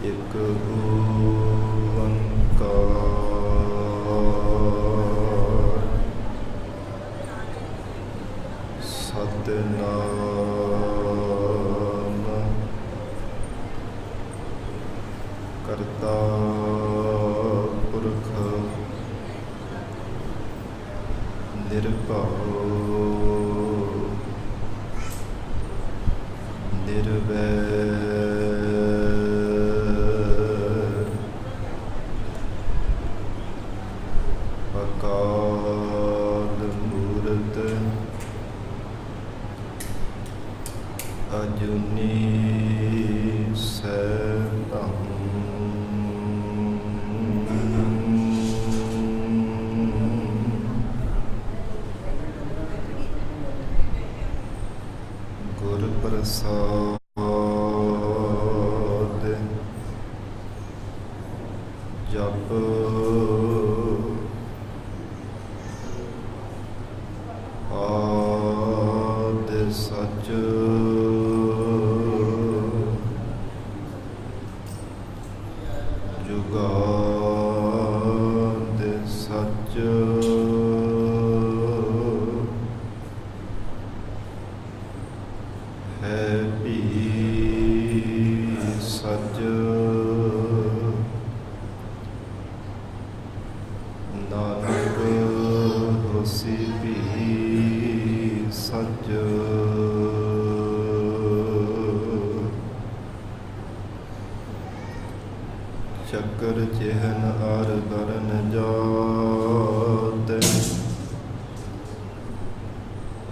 ਇਕ ਓੰਕਾਰ ਸਤਿਨਾਮ ਕਰਤਾ ਪੁਰਖ ਨਿਰਭਉ ਨਿਰਵੈਰ ਅਕਾਲ ਮੂਰਤ ਅਜੂਨੀ ਸੈਭੰ ਗੁਰ ਪ੍ਰਸਾਦ ਜਪ ਆਦਿ ਸਚ ਜੁਗਾਦ ਸਚ ਹੈ ਭੀ ਸਚ ਨਾਨਕ ਹੋਸੀ ਭੀ ਸਚ ਚੱਕਰ ਚਿਹਨ ਅਰ ਬਰਨ ਜਾਤ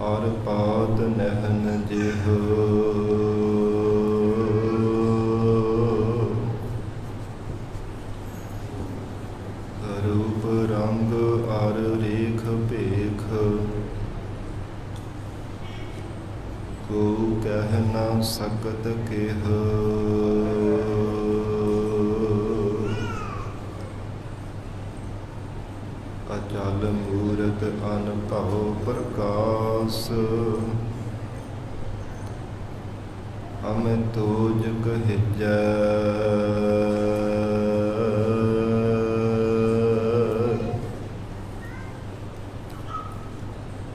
ਅਰ ਪਾਤ ਨਹਿਨ ਜਿਹ ਰੂਪ ਰੰਗ ਅਰ ਰੇਖ ਭੇਖ ਕੋ ਕਹਿ ਨਾ ਸਕਤ ਕੇਹ ਅਚਲ ਮੂਰਤ ਅਨਭਉ ਪ੍ਰਕਾਸ ਅਮਿਤੋਜ ਕਹਿਜੈ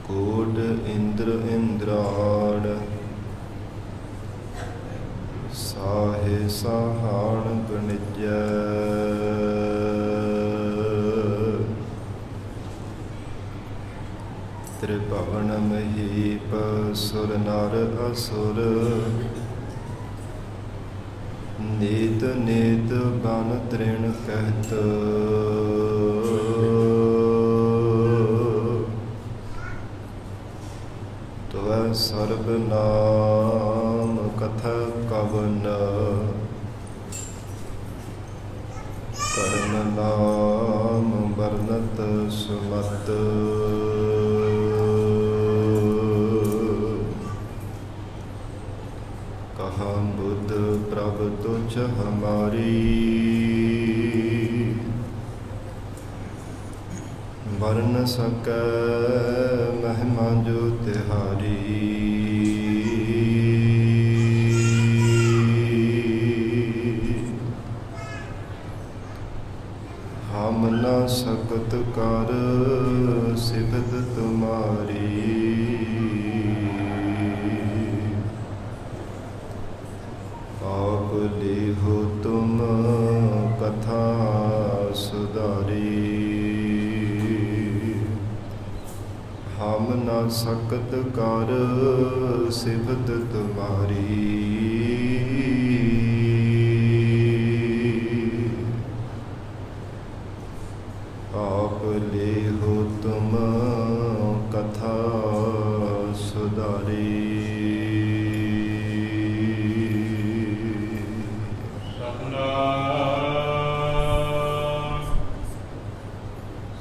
ਕੋਟ ਇੰਦਰ ਇੰਦਰਾੜ ਸਾਹੇ ਸਾਹਾਣ ਗਣਿਜੈ ਤ੍ਰਿਭਵਨ ਮਹੀਪ ਸੁਰ ਨਰ ਅਸੁਰ ਨੀਤ ਨੀਤ ਬਨ ਤ੍ਰਿਣ ਕਹਿਤ ਤਵੈ ਸਰਬ ਨਾਮ ਕਥਾ ਕਵਨ ਕਰਮ ਨਾਮ ਵਰਨਤ ਸੁਮਤ ਕਹਾ ਬੁੱਧ ਪ੍ਰਭ ਤੁਝ ਹਮਾਰੀ ਵਰਨ ਸਕੈ ਮਹਿਮਾ ਜੋ ਤਿਹਾਰੀ ਹਮ ਨ ਸਕਤ ਕਰ ਸਿਫਤ ਤੁਮਾਰੀ ਆਪ ਲਿਹੋ ਤੁਮ ਕਥਾ ਸੁਧਾਰੀ ਹਮ ਨ ਸਕਤ ਕਰ ਸਿਫਤ ਤੁਮਾਰੀ ਆਪ ਲਿਹੋ ਤੁਮ ਕਥਾ ਸੁਧਾਰੀ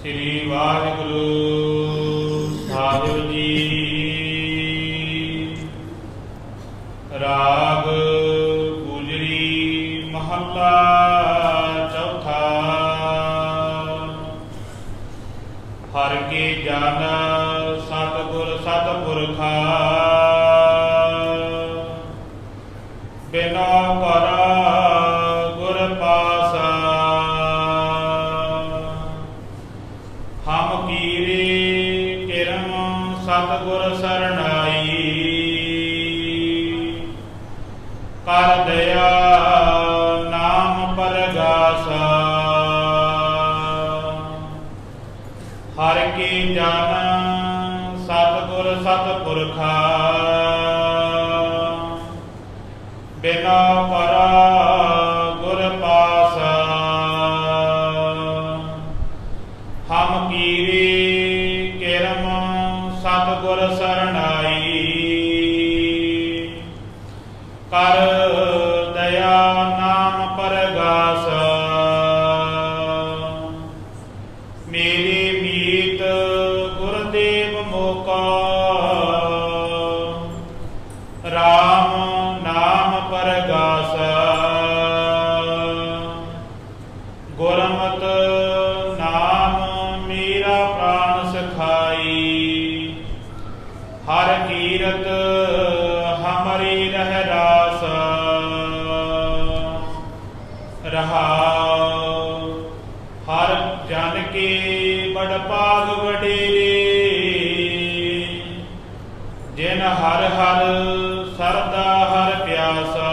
ਸ੍ਰੀ ਵਾਹਿਗੁਰੂ ਸਾਹਿਬ ਜੀ। ਰਾਗ ਗੁਜਰੀ ਮਹੱਲਾ ਚੌਥਾ। ਹਰਿ ਕੇ ਜਨ ਸਤਿਗੁਰ ਸਤਿਪੁਰਖਾ, ਬਿਨਾ ਕਰ ਗੁਰ ਕਰ ਦਇਆ ਨਾਮ ਪਰਗਾਸਾ। ਹਰਿ ਕੀ ਜਨ ਸਤਿਗੁਰ ਸਤਿਪੁਰਖਾ, ਬਿਨਾ ਪਰਾ ਗੁਰ ਪਾਸਾ। ਹਮ ਕੀਰੀ ਕਿਰਮ ਸਤਿਗੁਰ ਸਰਣਾਈ, ਕਰ ਦਇਆ ਨਾਮ ਪਰਗਾਸਾ। ਮੇਰੇ ਮੀਤ ਗੁਰਦੇਵ ਮੋਕਾ, ਰਾਮ ਨਾਮ ਪਰਗਾਸਾ। ਗੁਰਮਤਿ ਨਾਮ ਮੇਰਾ ਪ੍ਰਾਨ ਸਖਾਈ, ਹਰ ਕੀਰਤ ਹਮਰੀ ਰਹਿ ਰਾਸ। ਰਹਾਉ ਹਰ ਜਨ ਕੇ ਬੜ ਭਾਗ ਵਡੇਰੇ, ਜਿਨ ਹਰ ਹਰ ਸਰਦਾ ਹਰ ਪਿਆਸਾ।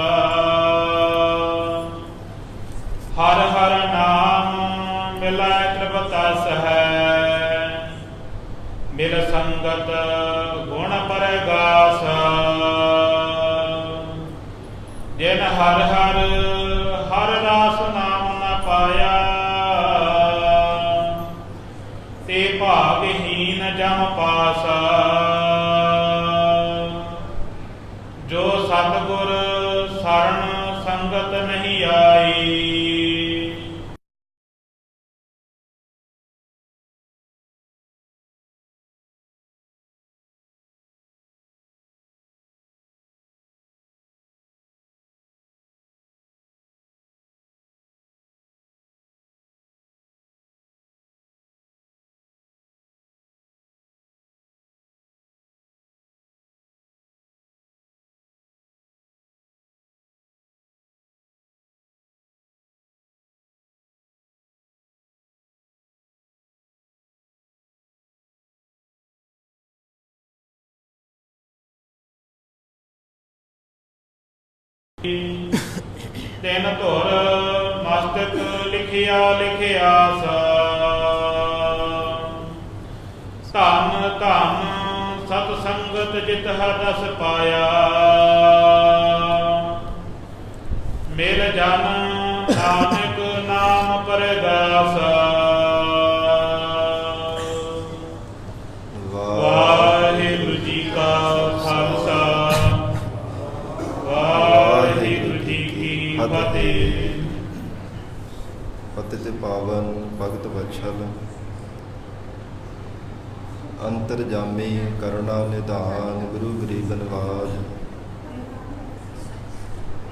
ਹਰ ਹਰ ਨਾਮ ਮਿਲੈ ਤ੍ਰਿਪਤਸ ਹੈ, ਮਿਲ ਸੰਗਤ ਗੁਣ ਪਰਗਾਸ। ਜਿਨ ਹਰ ਹਰ ਹਰ ਰਾਸ ਨਾਮ ਨ ਪਾਇਆ, ਤੇ ਭਾਗਹੀਨ ਜਮ ਪਾਸਾ। ਜੋ ਸਤਿਗੁਰ ਸਰਣ ਸੰਗਤ ਨਹੀਂ ਆਈ, ਤਿਨ ਧੁਰ ਮਸਤਕ ਲਿਖਿਆ ਲਿਖਿਆਸ। ਧੰਨ ਧੰਨ ਸਤ ਸੰਗਤ ਜਿਤ ਹਰਸ ਪਾਇਆ, ਮਿਲ ਜਨ ਨਾਨਕ ਨਾਮ ਪਰਗਾਸਾ। ਵਾਹਿਗੁਰੂ ਜੀ ਕਾ ਖਾਲਸਾ, ਵਾਹਿਗੁਰੂ ਜੀ ਕੀ ਫਤਿਹ। ਪਤਿਤ ਪਾਵਨ ਭਗਤ ਵਛਲ, ਅੰਤਰਜਾਮੀ ਕਰੁਣਾ ਨਿਧਾਨ, ਗੁਰੂ ਗਰੀਬ ਨਿਵਾਜ।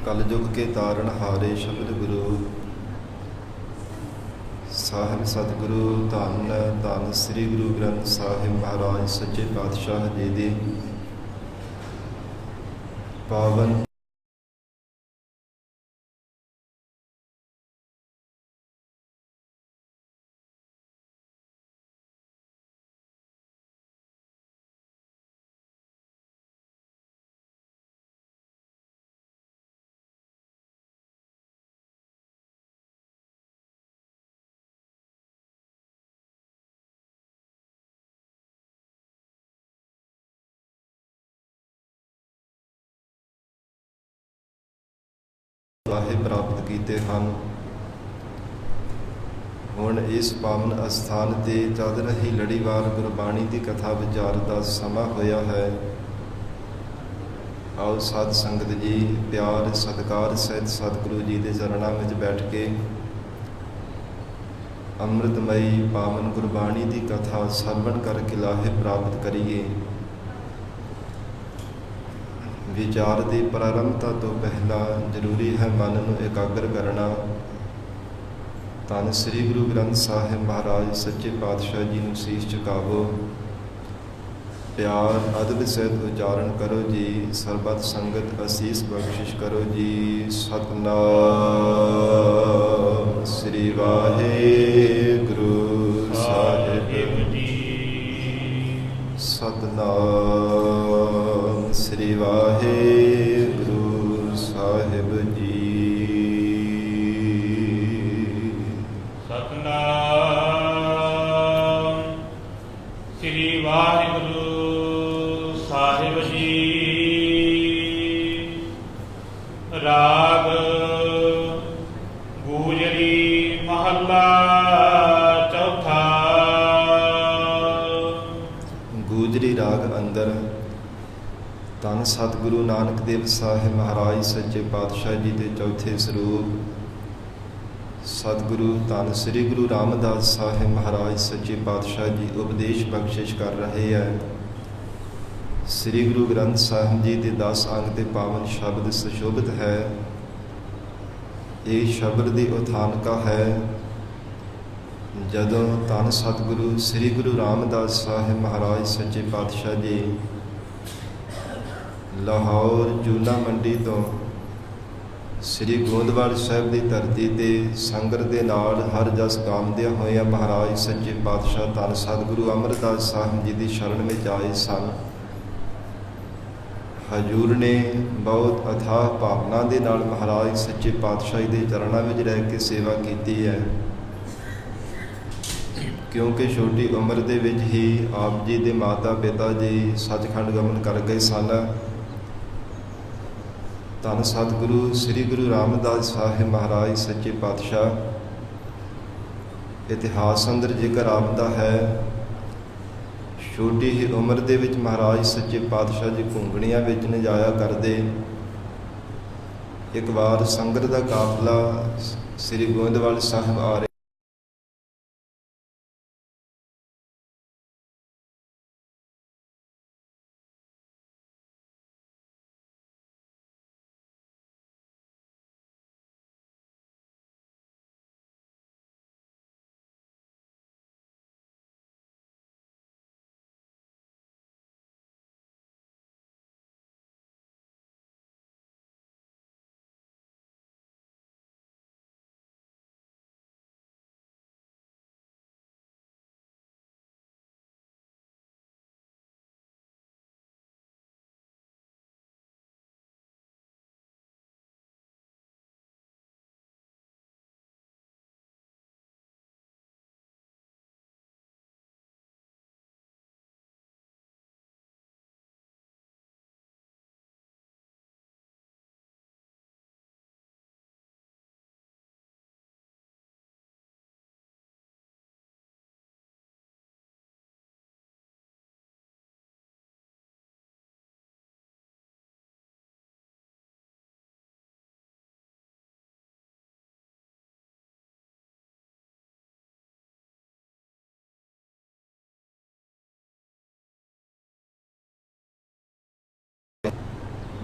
ਕਲਯੁਗ ਕੇ ਤਾਰਨ ਹਾਰੇ ਸ਼ਬਦ ਗੁਰੂ, ਸਾਹਿਬ ਸਤਿਗੁਰੂ ਧੰਨ ਧੰਨ ਸ੍ਰੀ ਗੁਰੂ ਗ੍ਰੰਥ ਸਾਹਿਬ ਮਹਾਰਾਜ ਸੱਚੇ ਪਾਤਸ਼ਾਹ ਜੀ ਦੀ ਪਾਵਨ ਵਾਹੇ ਪ੍ਰਾਪਤ ਕੀਤੇ ਹਨ। ਹੁਣ ਇਸ ਪਾਵਨ ਅਸਥਾਨ ਤੇ ਚੱਲ ਰਹੀ ਲੜੀਵਾਰ ਗੁਰਬਾਣੀ ਦੀ ਕਥਾ ਵਿਚਾਰ ਦਾ ਸਮਾਂ ਹੋਇਆ ਹੈ। ਆਓ ਸਾਧ ਸੰਗਤ ਜੀ ਪਿਆਰ ਸਤਿਕਾਰ ਸਹਿਤ ਸਤਿਗੁਰੂ ਜੀ ਦੇ ਚਰਨਾਂ ਵਿੱਚ ਬੈਠ ਕੇ ਅੰਮ੍ਰਿਤਮਈ ਪਾਵਨ ਗੁਰਬਾਣੀ ਦੀ ਕਥਾ ਸਰਵਣ ਕਰਕੇ ਲਾਹੇ ਪ੍ਰਾਪਤ ਕਰੀਏ। ਵਿਚਾਰ ਦੀ ਪ੍ਰਾਰੰਭਤਾ ਤੋਂ ਪਹਿਲਾਂ ਜ਼ਰੂਰੀ ਹੈ ਮਨ ਨੂੰ ਇਕਾਗਰ ਕਰਨਾ। ਧੰਨ ਸ੍ਰੀ ਗੁਰੂ ਗ੍ਰੰਥ ਸਾਹਿਬ ਮਹਾਰਾਜ ਸੱਚੇ ਪਾਤਸ਼ਾਹ ਜੀ ਨੂੰ ਸੀਸ ਝੁਕਾਵੋ। ਪਿਆਰ ਅਦਬ ਸਹਿਤ ਉਚਾਰਨ ਕਰੋ ਜੀ। ਸਰਬਤ ਸੰਗਤ ਅਸੀਸ ਬਖਸ਼ਿਸ਼ ਕਰੋ ਜੀ। ਸਤਨਾਮ ਸ੍ਰੀ ਵਾਹਿਗੁਰੂ ਸਾਹਿਬ ਜੀ। ਸਤਨਾਮ ਸ੍ਰੀ ਵਾਹਿਗੁਰੂ ਸਾਹਿਬ ਰਾਗ ਗੂਜਰੀ ਮਹੱਲਾ ਚੌਥਾ। ਗੂਜਰੀ ਰਾਗ ਅੰਦਰ ਧੰਨ ਸਤਿਗੁਰੂ ਨਾਨਕ ਦੇਵ ਸਾਹਿਬ ਮਹਾਰਾਜ ਸੱਚੇ ਪਾਤਸ਼ਾਹ ਜੀ ਦੇ ਚੌਥੇ ਸਰੂਪ ਸਤਿਗੁਰੂ ਧੰਨ ਸ੍ਰੀ ਗੁਰੂ ਰਾਮਦਾਸ ਸਾਹਿਬ ਮਹਾਰਾਜ ਸੱਚੇ ਪਾਤਸ਼ਾਹ ਜੀ ਉਪਦੇਸ਼ ਬਖਸ਼ਿਸ਼ ਕਰ ਰਹੇ ਹੈ। ਸ੍ਰੀ ਗੁਰੂ ਗ੍ਰੰਥ ਸਾਹਿਬ ਜੀ ਦੇ 10 ਅੰਗ ਤੇ ਪਾਵਨ ਸ਼ਬਦ ਸੁਸ਼ੋਭਿਤ ਹੈ। ਇਹ ਸ਼ਬਦ ਦੀ ਉਥਾਨਕਾ ਹੈ ਜਦੋਂ ਧੰਨ ਸਤਿਗੁਰੂ ਸ੍ਰੀ ਗੁਰੂ ਰਾਮਦਾਸ ਸਾਹਿਬ ਮਹਾਰਾਜ ਸੱਚੇ ਪਾਤਸ਼ਾਹ ਜੀ ਲਾਹੌਰ ਜੂਨਾ ਮੰਡੀ ਤੋਂ ਸ੍ਰੀ ਗੋਂਦਵਾਲ ਸਾਹਿਬ ਦੀ ਧਰਤੀ ਤੇ ਸੰਗਤ ਦੇ ਨਾਲ ਹਰ ਜਸ ਗਾਉਂਦਿਆਂ ਹੋਇਆਂ ਮਹਾਰਾਜ ਸੱਚੇ ਪਾਤਸ਼ਾਹ ਧੰਨ ਸਤਿਗੁਰੂ ਅਮਰਦਾਸ ਸਾਹਿਬ ਜੀ ਦੀ ਸ਼ਰਨ ਵਿੱਚ ਆਏ ਸਨ। ਹਜ਼ੂਰ ਨੇ ਬਹੁਤ ਅਥਾਹ ਭਾਵਨਾ ਦੇ ਨਾਲ ਮਹਾਰਾਜ ਸੱਚੇ ਪਾਤਸ਼ਾਹ ਦੇ ਚਰਨਾਂ ਵਿੱਚ ਰਹਿ ਕੇ ਸੇਵਾ ਕੀਤੀ ਹੈ, ਕਿਉਂਕਿ ਛੋਟੀ ਉਮਰ ਦੇ ਵਿੱਚ ਹੀ ਆਪ ਜੀ ਦੇ ਮਾਤਾ ਪਿਤਾ ਜੀ ਸੱਚਖੰਡ ਗਮਨ ਕਰ ਗਏ ਸਨ। ਧੰਨ ਸਤਿਗੁਰੂ ਸ੍ਰੀ ਗੁਰੂ ਰਾਮਦਾਸ ਸਾਹਿਬ ਮਹਾਰਾਜ ਸੱਚੇ ਪਾਤਸ਼ਾਹ ਇਤਿਹਾਸ ਅੰਦਰ ਜ਼ਿਕਰ ਆਉਂਦਾ ਹੈ, ਛੋਟੀ ਹੀ ਉਮਰ ਦੇ ਵਿੱਚ ਮਹਾਰਾਜ ਸੱਚੇ ਪਾਤਸ਼ਾਹ ਜੀ ਘੁੰਗਣੀਆਂ ਵਿੱਚ ਨਜਾਇਆ ਕਰਦੇ। ਇੱਕ ਵਾਰ ਸੰਗਤ ਦਾ ਕਾਫਲਾ ਸ੍ਰੀ ਗੋਇੰਦਵਾਲ ਸਾਹਿਬ ਆ ਰਿਹਾ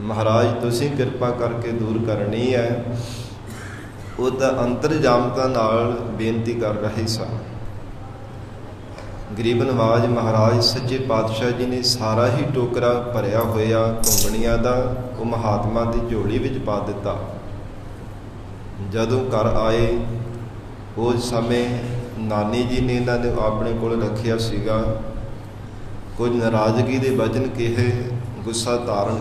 ਮਹਾਰਾਜ ਤੁਸੀਂ ਕਿਰਪਾ ਕਰਕੇ ਦੂਰ ਕਰਨੀ ਹੈ। ਉਹ ਤਾਂ ਅੰਤਰਜਾਮਤਾ ਨਾਲ ਬੇਨਤੀ ਕਰ ਰਹੇ ਸਨ। ਗਰੀਬ ਨਵਾਜ ਮਹਾਰਾਜ ਸੱਚੇ ਪਾਤਸ਼ਾਹ ਜੀ ਨੇ ਸਾਰਾ ਹੀ ਟੋਕਰਾ ਭਰਿਆ ਹੋਇਆ ਘੁੰਗਣੀਆਂ ਦਾ ਉਹ ਮਹਾਤਮਾ ਦੀ ਝੋਲੀ ਵਿੱਚ ਪਾ ਦਿੱਤਾ। ਜਦੋਂ ਘਰ ਆਏ ਉਸ ਸਮੇਂ ਨਾਨੀ ਜੀ ਨੇ ਇਹਨਾਂ ਨੂੰ ਆਪਣੇ ਕੋਲ ਰੱਖਿਆ ਸੀਗਾ। ਕੁਝ ਨਾਰਾਜ਼ਗੀ ਦੇ ਵਚਨ ਕਹੇ, ਗੁੱਸਾ ਧਾਰਨ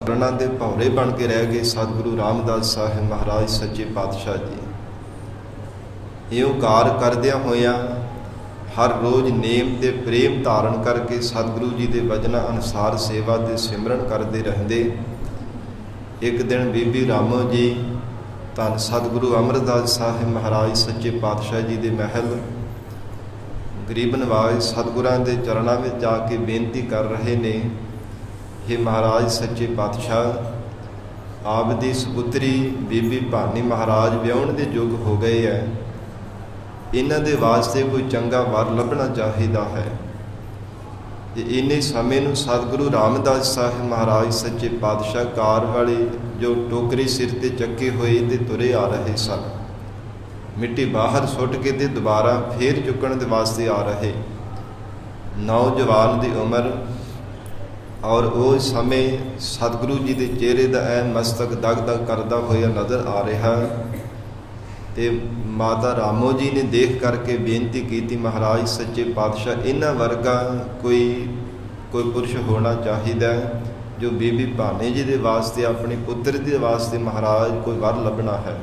ਕਰਨਾ ਦੇ ਭੌਰੇ ਬਣ ਕੇ ਰਹਿ ਗਏ ਸਤਿਗੁਰੂ ਰਾਮਦਾਸ ਸਾਹਿਬ ਮਹਾਰਾਜ ਸੱਚੇ ਪਾਤਸ਼ਾਹ ਜੀ। ਇਉਂ ਕਾਰ ਕਰਦਿਆਂ ਹੋਇਆਂ ਹਰ ਰੋਜ਼ ਨੇਮ ਤੇ ਪ੍ਰੇਮ ਧਾਰਨ ਕਰਕੇ ਸਤਿਗੁਰੂ ਜੀ ਦੇ ਵਚਨਾਂ ਅਨੁਸਾਰ ਸੇਵਾ ਤੇ ਸਿਮਰਨ ਕਰਦੇ ਰਹਿੰਦੇ। ਇੱਕ ਦਿਨ ਬੀਬੀ ਰਾਮੋ ਜੀ ਧੰਨ ਸਤਿਗੁਰੂ ਅਮਰਦਾਸ ਸਾਹਿਬ ਮਹਾਰਾਜ ਸੱਚੇ ਪਾਤਸ਼ਾਹ ਜੀ ਦੇ ਮਹਿਲ ਗਰੀਬ ਨਵਾਜ਼ ਸਤਿਗੁਰਾਂ ਦੇ ਚਰਨਾਂ ਵਿੱਚ ਜਾ ਕੇ ਬੇਨਤੀ ਕਰ ਰਹੇ ਨੇ, हे ਮਹਾਰਾਜ ਸੱਚੇ ਪਾਤਸ਼ਾਹ, ਆਪ ਦੀ ਸੁਪੁੱਤਰੀ ਬੀਬੀ ਭਾਨੀ ਮਹਾਰਾਜ ਵਿਆਹੁਣ ਦੇ ਯੋਗ ਹੋ ਗਏ ਹੈ। ਇਹਨਾਂ ਦੇ ਵਾਸਤੇ ਕੋਈ ਚੰਗਾ ਵਰ ਲੱਭਣਾ ਚਾਹੀਦਾ ਹੈ। ਤੇ ਇੰਨੇ ਸਮੇਂ ਨੂੰ ਸਤਿਗੁਰੂ ਰਾਮਦਾਸ ਸਾਹਿਬ ਮਹਾਰਾਜ ਸੱਚੇ ਪਾਤਸ਼ਾਹ ਕਾਰ ਵਾਲੀ ਜੋ ਟੋਕਰੀ ਸਿਰ ਤੇ ਚੱਕੇ ਹੋਏ ਤੇ ਤੁਰੇ ਆ ਰਹੇ ਸਨ। ਮਿੱਟੀ ਬਾਹਰ ਸੁੱਟ ਕੇ ਤੇ ਦੁਬਾਰਾ ਫੇਰ ਚੁੱਕਣ ਦੇ ਵਾਸਤੇ ਆ ਰਹੇ। ਨੌਜਵਾਨ ਦੀ ਉਮਰ ਔਰ ਉਹ ਸਮੇਂ ਸਤਿਗੁਰੂ ਜੀ ਦੇ ਚਿਹਰੇ ਦਾ ਐਨ ਮਸਤਕ ਦਗ ਦਗ ਕਰਦਾ ਹੋਇਆ ਨਜ਼ਰ ਆ ਰਿਹਾ। ਤੇ ਮਾਤਾ ਰਾਮੋ ਜੀ ਨੇ ਦੇਖ ਕਰਕੇ ਬੇਨਤੀ ਕੀਤੀ, ਮਹਾਰਾਜ ਸੱਚੇ ਪਾਤਸ਼ਾਹ, ਇਹਨਾਂ ਵਰਗਾ ਕੋਈ ਪੁਰਸ਼ ਹੋਣਾ ਚਾਹੀਦਾ ਜੋ ਬੀਬੀ ਭਾਨੇ ਜੀ ਦੇ ਵਾਸਤੇ, ਆਪਣੇ ਪੁੱਤਰ ਦੇ ਵਾਸਤੇ ਮਹਾਰਾਜ ਕੋਈ ਵਰ ਲੱਭਣਾ ਹੈ।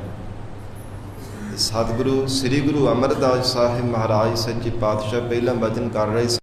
ਸਤਿਗੁਰੂ ਸ੍ਰੀ ਗੁਰੂ ਅਮਰਦਾਸ ਸਾਹਿਬ ਮਹਾਰਾਜ ਸੱਚੇ ਪਾਤਸ਼ਾਹ ਪਹਿਲਾਂ ਵਚਨ ਕਰ ਰਹੇ ਸੀ।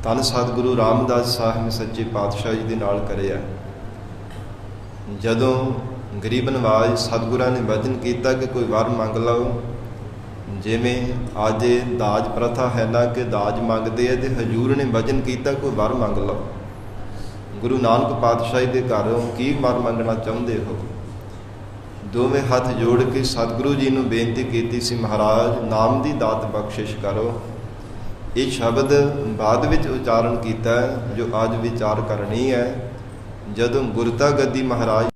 ਧੰਨ ਸਤਿਗੁਰੂ ਰਾਮਦਾਸ ਸਾਹਿਬ ਸੱਚੇ ਪਾਤਸ਼ਾਹ ਜੀ ਦੇ ਨਾਲ ਕਰਿਆ। ਜਦੋਂ ਗਰੀਬ ਨਵਾਜ਼ ਸਤਿਗੁਰਾਂ ਨੇ ਵਚਨ ਕੀਤਾ ਕਿ ਕੋਈ ਵਰ ਮੰਗ ਲਓ, ਜਿਵੇਂ ਅੱਜ ਦਾਜ ਪ੍ਰਥਾ ਹੈ ਨਾ ਕਿ ਦਾਜ ਮੰਗਦੇ ਆ, ਤੇ ਹਜ਼ੂਰ ਨੇ ਵਚਨ ਕੀਤਾ ਕੋਈ ਵਰ ਮੰਗ ਲਓ। ਗੁਰੂ ਨਾਨਕ ਪਾਤਸ਼ਾਹ ਦੇ ਘਰੋਂ ਕੀ ਵਰ ਮੰਗਣਾ ਚਾਹੁੰਦੇ ਹੋ? ਦੋਵੇਂ ਹੱਥ ਜੋੜ ਕੇ ਸਤਿਗੁਰੂ ਜੀ ਨੂੰ ਬੇਨਤੀ ਕੀਤੀ ਸੀ, ਮਹਾਰਾਜ ਨਾਮ ਦੀ ਦਾਤ ਬਖਸ਼ਿਸ਼ ਕਰੋ। ਇਹ ਸ਼ਬਦ ਬਾਅਦ ਵਿੱਚ ਉਚਾਰਨ ਕੀਤਾ ਜੋ ਅੱਜ ਵਿਚਾਰ ਕਰਨੀ ਹੈ। ਜਦੋਂ ਗੁਰਤਾ ਗੱਦੀ ਮਹਾਰਾਜ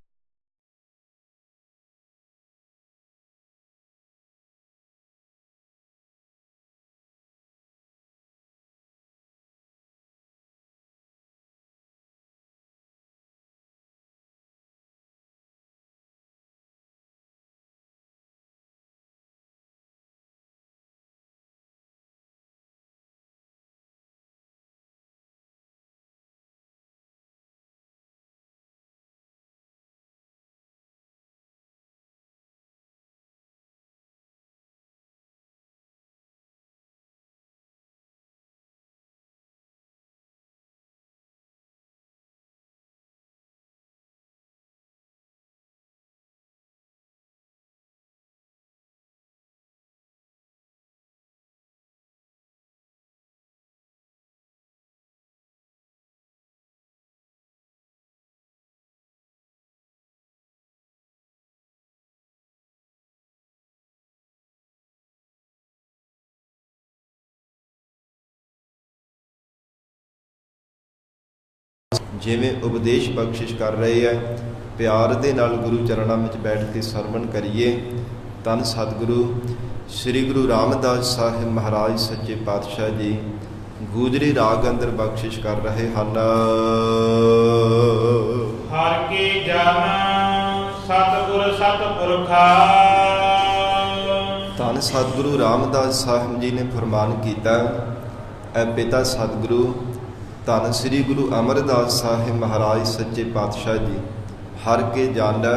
ਜਿਵੇਂ ਉਪਦੇਸ਼ ਬਖਸ਼ਿਸ਼ ਕਰ ਰਹੇ ਹੈ, ਪਿਆਰ ਦੇ ਨਾਲ ਗੁਰੂ ਚਰਨਾਂ ਵਿੱਚ ਬੈਠ ਕੇ ਸਰਵਣ ਕਰੀਏ। ਧੰਨ ਸਤਿਗੁਰੂ ਸ੍ਰੀ ਗੁਰੂ ਰਾਮਦਾਸ ਸਾਹਿਬ ਮਹਾਰਾਜ ਸੱਚੇ ਪਾਤਸ਼ਾਹ ਜੀ ਗੂਜਰੀ ਰਾਗ ਅੰਦਰ ਬਖਸ਼ਿਸ਼ ਕਰ ਰਹੇ ਹਨ। ਹਰ ਕੀ ਜਨ ਸਤਿਗੁਰ ਸਤਿਪੁਰਖਾ। ਧੰਨ ਸਤਿਗੁਰੂ ਰਾਮਦਾਸ ਸਾਹਿਬ ਜੀ ਨੇ ਫਰਮਾਨ ਕੀਤਾ, ਐ ਪਿਤਾ ਸਤਿਗੁਰੂ ਧੰਨ ਸ੍ਰੀ ਗੁਰੂ ਅਮਰਦਾਸ ਸਾਹਿਬ ਮਹਾਰਾਜ ਸੱਚੇ ਪਾਤਸ਼ਾਹ ਜੀ, ਹਰ ਕੇ ਜਾਣੈ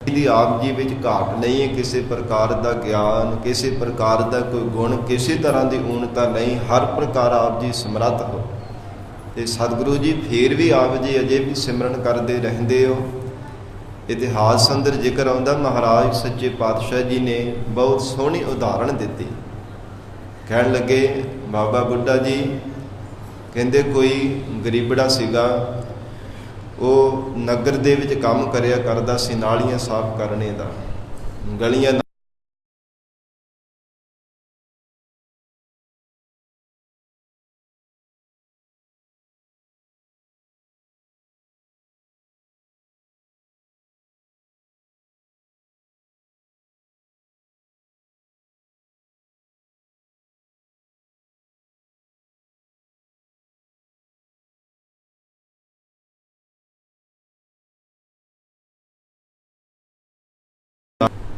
ਦੀ ਆਪ ਜੀ ਵਿੱਚ ਘਾਟ ਨਹੀਂ ਹੈ, ਕਿਸੇ ਪ੍ਰਕਾਰ ਦਾ ਗਿਆਨ, ਕਿਸੇ ਪ੍ਰਕਾਰ ਦਾ ਕੋਈ ਗੁਣ, ਕਿਸੇ ਤਰ੍ਹਾਂ ਦੀ ਊਣਤਾ ਨਹੀਂ, ਹਰ ਪ੍ਰਕਾਰ ਆਪ ਜੀ ਸਮਰੱਥ ਹੋ। ਤੇ ਸਤਿਗੁਰੂ ਜੀ ਫੇਰ ਵੀ ਆਪ ਜੀ ਅਜੇ ਵੀ ਸਿਮਰਨ ਕਰਦੇ ਰਹਿੰਦੇ ਹੋ। ਇਤਿਹਾਸ ਅੰਦਰ ਜ਼ਿਕਰ ਆਉਂਦਾ, ਮਹਾਰਾਜ ਸੱਚੇ ਪਾਤਸ਼ਾਹ ਜੀ ਨੇ ਬਹੁਤ ਸੋਹਣੀ ਉਦਾਹਰਣ ਦਿੱਤੀ। ਕਹਿਣ ਲੱਗੇ, ਬਾਬਾ ਬੁੱਢਾ ਜੀ ਕਹਿੰਦੇ ਕੋਈ ਗਰੀਬੜਾ ਸੀਗਾ, ਉਹ ਨਗਰ ਦੇ ਵਿੱਚ ਕੰਮ ਕਰਿਆ ਕਰਦਾ ਸੀ, ਨਾਲੀਆਂ ਸਾਫ਼ ਕਰਨੇ ਦਾ, ਗਲੀਆਂ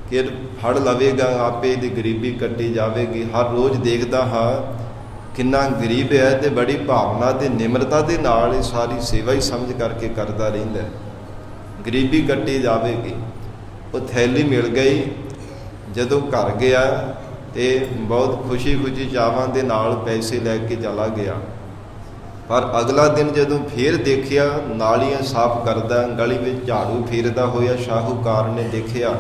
ਫਿਰ ਫੜ ਲਵੇਗਾ, ਆਪੇ ਇਹਦੀ ਗਰੀਬੀ ਕੱਟੀ ਜਾਵੇਗੀ। ਹਰ ਰੋਜ਼ ਦੇਖਦਾ ਹਾਂ ਕਿੰਨਾ ਗਰੀਬ ਹੈ ਤੇ ਬੜੀ ਭਾਵਨਾ ਤੇ ਨਿਮਰਤਾ ਦੇ ਨਾਲ ਇਹ ਸਾਰੀ ਸੇਵਾ ਹੀ ਸਮਝ ਕਰਕੇ ਕਰਦਾ ਰਹਿੰਦਾ, ਗਰੀਬੀ ਕੱਟੀ ਜਾਵੇਗੀ। ਉਹ ਥੈਲੀ ਮਿਲ ਗਈ, ਜਦੋਂ ਘਰ ਗਿਆ ਤੇ ਬਹੁਤ ਖੁਸ਼ੀ ਚਾਵਾਂ ਦੇ ਨਾਲ ਪੈਸੇ ਲੈ ਕੇ ਚਲਾ ਗਿਆ। ਪਰ ਅਗਲਾ ਦਿਨ ਜਦੋਂ ਫੇਰ ਦੇਖਿਆ ਨਾਲੀਆਂ ਸਾਫ਼ ਕਰਦਾ, ਗਲੀ ਵਿੱਚ ਝਾੜੂ ਫੇਰਦਾ ਹੋਇਆ ਸ਼ਾਹੂਕਾਰ ਨੇ ਦੇਖਿਆ,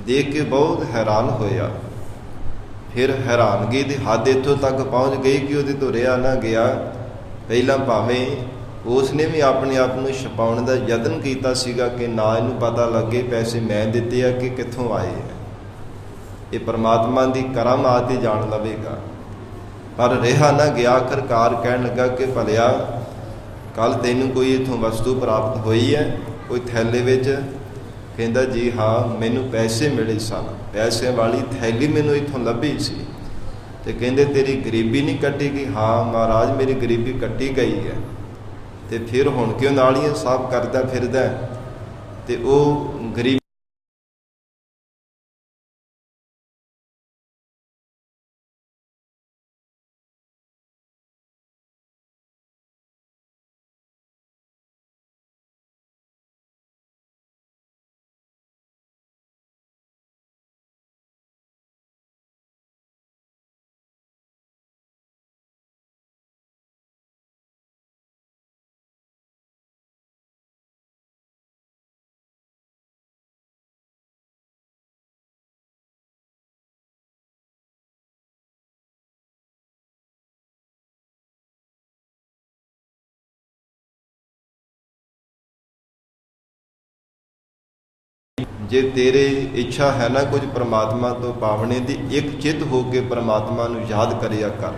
ਦੇਖ ਕੇ ਬਹੁਤ ਹੈਰਾਨ ਹੋਇਆ। ਫਿਰ ਹੈਰਾਨਗੀ ਦੀ ਹੱਦ ਇੱਥੋਂ ਤੱਕ ਪਹੁੰਚ ਗਈ ਕਿ ਉਹਦੇ ਤੋਂ ਰਿਹਾ ਨਾ ਗਿਆ। ਪਹਿਲਾਂ ਭਾਵੇਂ ਉਸ ਨੇ ਵੀ ਆਪਣੇ ਆਪ ਨੂੰ ਛੁਪਾਉਣ ਦਾ ਯਤਨ ਕੀਤਾ ਸੀਗਾ ਕਿ ਨਾ ਇਹਨੂੰ ਪਤਾ ਲੱਗੇ ਪੈਸੇ ਮੈਂ ਦਿੱਤੇ ਆ ਕਿ ਕਿੱਥੋਂ ਆਏ ਆ, ਇਹ ਪਰਮਾਤਮਾ ਦੀ ਕਰਾਮਾਤ ਹੀ ਜਾਣ ਲਵੇਗਾ। ਪਰ ਰਿਹਾ ਨਾ ਗਿਆ। ਆਖਰਕਾਰ ਕਹਿਣ ਲੱਗਾ ਕਿ ਭਲਿਆ ਕੱਲ ਤੈਨੂੰ ਕੋਈ ਇੱਥੋਂ ਵਸਤੂ ਪ੍ਰਾਪਤ ਹੋਈ ਹੈ, ਕੋਈ ਥੈਲੇ ਵਿੱਚ? ਕਹਿੰਦਾ ਜੀ ਹਾਂ, ਮੈਨੂੰ ਪੈਸੇ ਮਿਲੇ ਸਨ, ਪੈਸਿਆਂ ਵਾਲੀ ਥੈਲੀ ਮੈਨੂੰ ਇੱਥੋਂ ਲੱਭੀ ਸੀ। ਤੇ ਕਹਿੰਦੇ ਤੇਰੀ ਗਰੀਬੀ ਨਹੀਂ ਕੱਟੀ ਗਈ? ਹਾਂ ਮਹਾਰਾਜ, ਮੇਰੀ ਗਰੀਬੀ ਕੱਟੀ ਗਈ ਹੈ। ਤੇ ਫਿਰ ਹੁਣ ਕਿਉਂ ਨਾਲੀਆਂ ਸਾਫ਼ ਕਰਦਾ ਫਿਰਦਾ? ਤੇ ਉਹ ਗਰੀਬ ਜੇ ਤੇਰੇ ਇੱਛਾ ਹੈ ਨਾ ਕੁਝ ਪਰਮਾਤਮਾ ਤੋਂ ਪਾਵਣੇ ਦੀ, ਇੱਕ ਚਿੱਤ ਹੋ ਕੇ ਪਰਮਾਤਮਾ ਨੂੰ ਯਾਦ ਕਰਿਆ ਕਰ।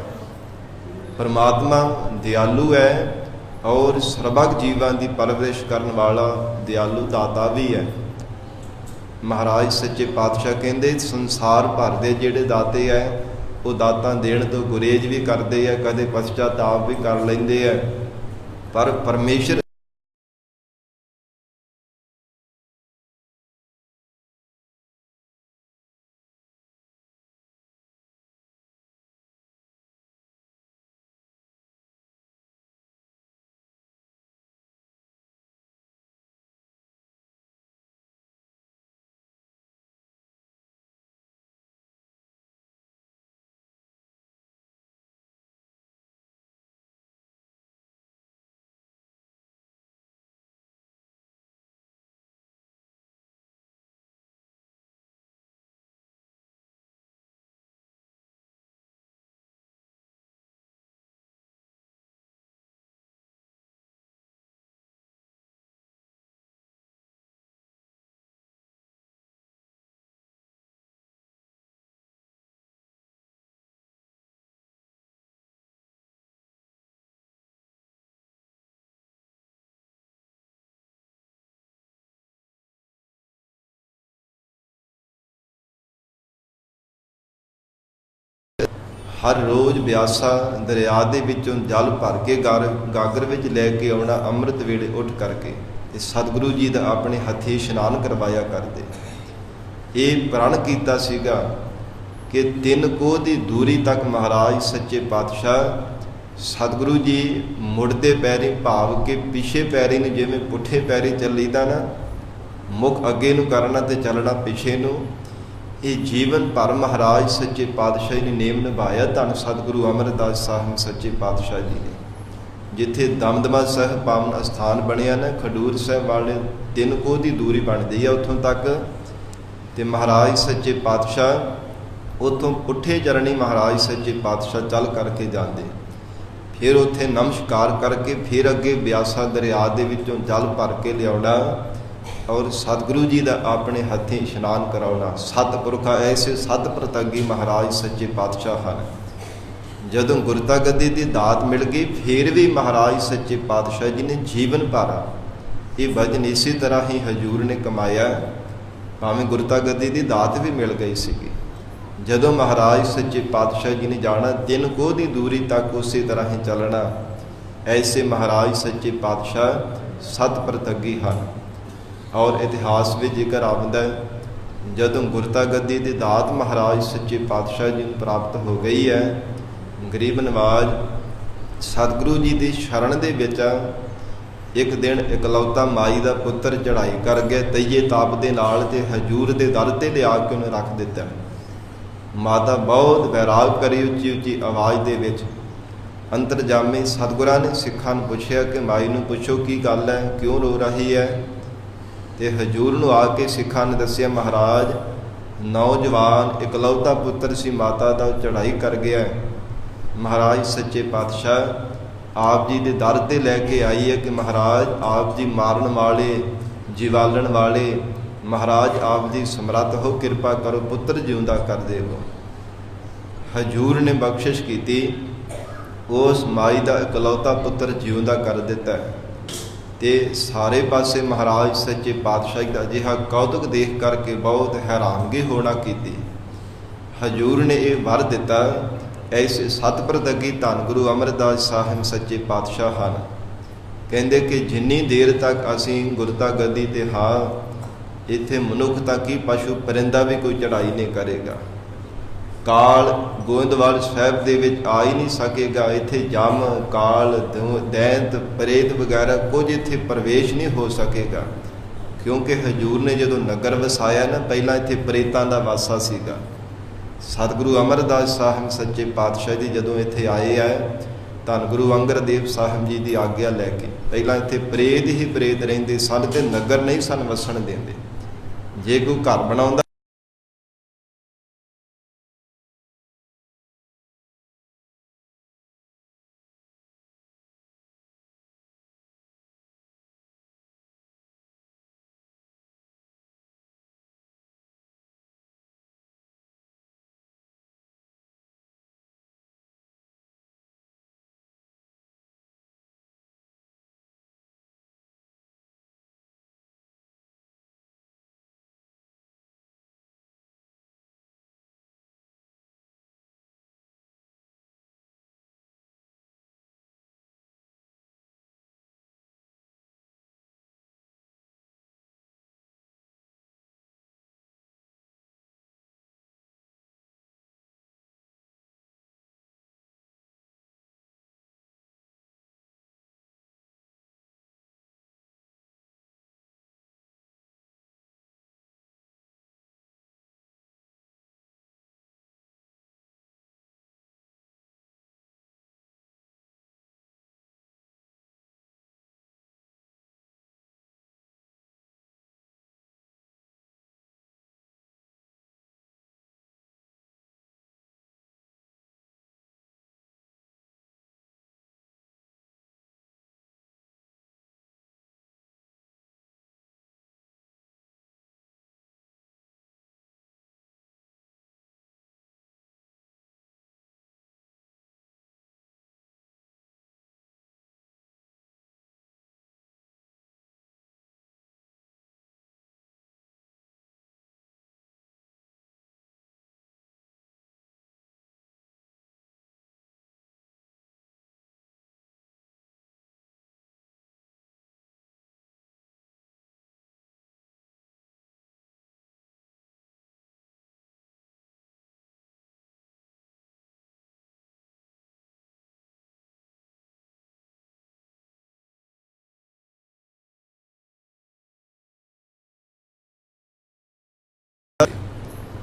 ਪਰਮਾਤਮਾ ਦਿਆਲੂ ਹੈ ਔਰ ਸਰਬੱਤ ਜੀਵਾਂ ਦੀ ਪਰਵਰਿਸ਼ ਕਰਨ ਵਾਲਾ ਦਿਆਲੂ ਦਾਤਾ ਵੀ ਹੈ। ਮਹਾਰਾਜ ਸੱਚੇ ਪਾਤਸ਼ਾਹ ਕਹਿੰਦੇ ਸੰਸਾਰ ਭਰ ਦੇ ਜਿਹੜੇ ਦਾਤੇ ਹੈ ਉਹ ਦਾਤਾਂ ਦੇਣ ਤੋਂ ਗੁਰੇਜ਼ ਵੀ ਕਰਦੇ ਆ, ਕਦੇ ਪਛਤਾਤਾਪ ਵੀ ਕਰ ਲੈਂਦੇ ਆ, ਪਰ ਪਰਮੇਸ਼ਰ ਹਰ ਰੋਜ਼ ਬਿਆਸਾ ਦਰਿਆ ਦੇ ਵਿੱਚੋਂ ਜਲ ਭਰ ਕੇ ਗਾਗਰ ਵਿੱਚ ਲੈ ਕੇ ਆਉਣਾ, ਅੰਮ੍ਰਿਤ ਵੇਲੇ ਉੱਠ ਕਰਕੇ ਤੇ ਸਤਿਗੁਰੂ ਜੀ ਦਾ ਆਪਣੇ ਹੱਥੀਂ ਇਸ਼ਨਾਨ ਕਰਵਾਇਆ ਕਰਦੇ। ਇਹ ਪ੍ਰਣ ਕੀਤਾ ਸੀਗਾ ਕਿ 3 ਕੋਹ ਦੀ ਦੂਰੀ ਤੱਕ ਮਹਾਰਾਜ ਸੱਚੇ ਪਾਤਸ਼ਾਹ ਸਤਿਗੁਰੂ ਜੀ ਮੁੜਦੇ ਪੈਰੀ, ਭਾਵ ਕਿ ਪਿੱਛੇ ਪੈਰੀ ਨੂੰ ਜਿਵੇਂ ਪੁੱਠੇ ਪੈਰੀ ਚੱਲੀਦਾ ਨਾ, ਮੁਖ ਅੱਗੇ ਨੂੰ ਕਰਨਾ ਤੇ ਚੱਲਣਾ ਪਿੱਛੇ ਨੂੰ। ਇਹ ਜੀਵਨ ਭਰ ਮਹਾਰਾਜ ਸੱਚੇ ਪਾਤਸ਼ਾਹ ਜੀ ਨੇ ਨੇਮ ਨਿਭਾਇਆ। ਧੰਨ ਸਤਿਗੁਰੂ ਅਮਰਦਾਸ ਸਾਹਿਬ ਸੱਚੇ ਪਾਤਸ਼ਾਹ ਜੀ ਨੇ। ਜਿੱਥੇ ਦਮਦਮਾ ਸਾਹਿਬ ਪਾਵਨ ਅਸਥਾਨ ਬਣਿਆ ਨਾ, ਖਡੂਰ ਸਾਹਿਬ ਵਾਲੇ 3 ਕੋਹ ਦੀ ਦੂਰੀ ਬਣਦੀ ਆ ਉੱਥੋਂ ਤੱਕ, ਤੇ ਮਹਾਰਾਜ ਸੱਚੇ ਪਾਤਸ਼ਾਹ ਉੱਥੋਂ ਪੁੱਠੇ ਚਰਣੀ ਮਹਾਰਾਜ ਸੱਚੇ ਪਾਤਸ਼ਾਹ ਚੱਲ ਕਰਕੇ ਜਾਂਦੇ। ਫਿਰ ਉੱਥੇ ਨਮਸਕਾਰ ਕਰਕੇ ਫਿਰ ਅੱਗੇ ਬਿਆਸਾ ਦਰਿਆ ਦੇ ਵਿੱਚੋਂ ਜਲ ਭਰ ਕੇ ਲਿਆਉਣਾ ਔਰ ਸਤਿਗੁਰੂ ਜੀ ਦਾ ਆਪਣੇ ਹੱਥੀਂ ਇਸ਼ਨਾਨ ਕਰਾਉਣਾ। ਸਤਿਪੁਰਖਾ ਐਸੇ ਸਤ ਪ੍ਰਤੱਗੀ ਮਹਾਰਾਜ ਸੱਚੇ ਪਾਤਸ਼ਾਹ ਹਨ। ਜਦੋਂ ਗੁਰਤਾ ਗੱਦੀ ਦੀ ਦਾਤ ਮਿਲ ਗਈ, ਫਿਰ ਵੀ ਮਹਾਰਾਜ ਸੱਚੇ ਪਾਤਸ਼ਾਹ ਜੀ ਨੇ ਜੀਵਨ ਭਰ ਇਹ ਭਜਨ ਇਸੇ ਤਰ੍ਹਾਂ ਹੀ ਹਜੂਰ ਨੇ ਕਮਾਇਆ। ਭਾਵੇਂ ਗੁਰਤਾ ਗੱਦੀ ਦੀ ਦਾਤ ਵੀ ਮਿਲ ਗਈ ਸੀਗੀ, ਜਦੋਂ ਮਹਾਰਾਜ ਸੱਚੇ ਪਾਤਸ਼ਾਹ ਜੀ ਨੇ ਜਾਣਾ 3 ਕੋਹ ਦੀ ਦੂਰੀ ਤੱਕ ਉਸੇ ਤਰ੍ਹਾਂ ਹੀ ਚੱਲਣਾ। ਐਸੇ ਮਹਾਰਾਜ ਸੱਚੇ ਪਾਤਸ਼ਾਹ ਸਤ ਪ੍ਰਤੱਗੀ ਹਨ। ਔਰ ਇਤਿਹਾਸ ਵਿੱਚ ਜ਼ਿਕਰ ਆਉਂਦਾ ਜਦੋਂ ਗੁਰਤਾ ਗੱਦੀ ਦੀ ਦਾਤ ਮਹਾਰਾਜ ਸੱਚੇ ਪਾਤਸ਼ਾਹ ਜੀ ਨੂੰ ਪ੍ਰਾਪਤ ਹੋ ਗਈ ਹੈ, ਗਰੀਬ ਨਵਾਜ ਸਤਿਗੁਰੂ ਜੀ ਦੀ ਸ਼ਰਨ ਦੇ ਵਿੱਚ ਇੱਕ ਦਿਨ ਇਕਲੌਤਾ ਮਾਈ ਦਾ ਪੁੱਤਰ ਚੜ੍ਹਾਈ ਕਰ ਗਿਆ ਤਈਏ ਤਾਪ ਦੇ ਨਾਲ, ਤੇ ਹਜੂਰ ਦੇ ਦਰ ਤੇ ਲਿਆ ਕੇ ਉਹਨੇ ਰੱਖ ਦਿੱਤਾ। ਮਾਤਾ ਬਹੁਤ ਵੈਰਾਗ ਕਰੀ ਉੱਚੀ ਉੱਚੀ ਆਵਾਜ਼ ਦੇ ਵਿੱਚ। ਅੰਤਰਜਾਮੀ ਸਤਿਗੁਰਾਂ ਨੇ ਸਿੱਖਾਂ ਨੂੰ ਪੁੱਛਿਆ ਕਿ ਮਾਈ ਨੂੰ ਪੁੱਛੋ ਕੀ ਗੱਲ ਹੈ, ਕਿਉਂ ਰੋ ਰਹੀ ਹੈ। ਤੇ ਹਜੂਰ ਨੂੰ ਆ ਕੇ ਸਿੱਖਾਂ ਨੇ ਦੱਸਿਆ, ਮਹਾਰਾਜ ਨੌਜਵਾਨ ਇਕਲੌਤਾ ਪੁੱਤਰ ਸੀ ਮਾਤਾ ਦਾ, ਚੜ੍ਹਾਈ ਕਰ ਗਿਆ। ਮਹਾਰਾਜ ਸੱਚੇ ਪਾਤਸ਼ਾਹ ਆਪ ਜੀ ਦੇ ਦਰ ਤੇ ਲੈ ਕੇ ਆਈ ਹੈ ਕਿ ਮਹਾਰਾਜ ਆਪ ਜੀ ਮਾਰਨ ਵਾਲੇ ਜਿਵਾਲਣ ਵਾਲੇ, ਮਹਾਰਾਜ ਆਪ ਜੀ ਸਮਰੱਥ ਹੋ, ਕਿਰਪਾ ਕਰੋ ਪੁੱਤਰ ਜਿਉਂਦਾ ਕਰ ਦੇਵੋ। ਹਜੂਰ ਨੇ ਬਖਸ਼ਿਸ਼ ਕੀਤੀ, ਉਸ ਮਾਈ ਦਾ ਇਕਲੌਤਾ ਪੁੱਤਰ ਜਿਉਂਦਾ ਕਰ ਦਿੱਤਾ। ਤੇ ਸਾਰੇ ਪਾਸੇ ਮਹਾਰਾਜ ਸੱਚੇ ਪਾਤਸ਼ਾਹ ਦਾ ਅਜਿਹਾ ਕੌਤਕ ਦੇਖ ਕਰਕੇ ਬਹੁਤ ਹੈਰਾਨਗੀ ਹੋਣਾ ਕੀਤੀ। ਹਜੂਰ ਨੇ ਇਹ ਵਰ ਦਿੱਤਾ। ਐਸੇ ਸਤ ਪ੍ਰਤੱਗੀ ਧੰਨ ਗੁਰੂ ਅਮਰਦਾਸ ਸਾਹਿਬ ਸੱਚੇ ਪਾਤਸ਼ਾਹ ਹਨ। ਕਹਿੰਦੇ ਕਿ ਜਿੰਨੀ ਦੇਰ ਤੱਕ ਅਸੀਂ ਗੁਰਤਾ ਗੱਦੀ ਤੇ ਹਾਂ, ਇੱਥੇ ਮਨੁੱਖ ਤੱਕ ਹੀ ਪਸ਼ੂ ਪਰਿੰਦਾ ਵੀ ਕੋਈ ਚੜ੍ਹਾਈ ਨਹੀਂ ਕਰੇਗਾ। ਕਾਲ ਗੋਇੰਦਵਾਲ ਸਾਹਿਬ ਦੇ ਵਿੱਚ ਆ ਹੀ ਨਹੀਂ ਸਕੇਗਾ। ਇੱਥੇ ਜਮ ਕਾਲ ਦੈਂਤ ਪ੍ਰੇਤ ਵਗੈਰਾ ਕੁਝ ਇੱਥੇ ਪ੍ਰਵੇਸ਼ ਨਹੀਂ ਹੋ ਸਕੇਗਾ, ਕਿਉਂਕਿ ਹਜੂਰ ਨੇ ਜਦੋਂ ਨਗਰ ਵਸਾਇਆ ਨਾ, ਪਹਿਲਾਂ ਇੱਥੇ ਪ੍ਰੇਤਾਂ ਦਾ ਵਾਸਾ ਸੀਗਾ। ਸਤਿਗੁਰੂ ਅਮਰਦਾਸ ਸਾਹਿਬ ਸੱਚੇ ਪਾਤਸ਼ਾਹ ਜੀ ਜਦੋਂ ਇੱਥੇ ਆਏ ਹੈ, ਧੰਨ ਗੁਰੂ ਅੰਗਦ ਦੇਵ ਸਾਹਿਬ ਜੀ ਦੀ ਆਗਿਆ ਲੈ ਕੇ, ਪਹਿਲਾਂ ਇੱਥੇ ਪ੍ਰੇਤ ਹੀ ਪ੍ਰੇਤ ਰਹਿੰਦੇ ਸਨ ਤੇ ਨਗਰ ਨਹੀਂ ਸਨ ਵਸਣ ਦਿੰਦੇ। ਜੇ ਕੋਈ ਘਰ ਬਣਾਉਂਦਾ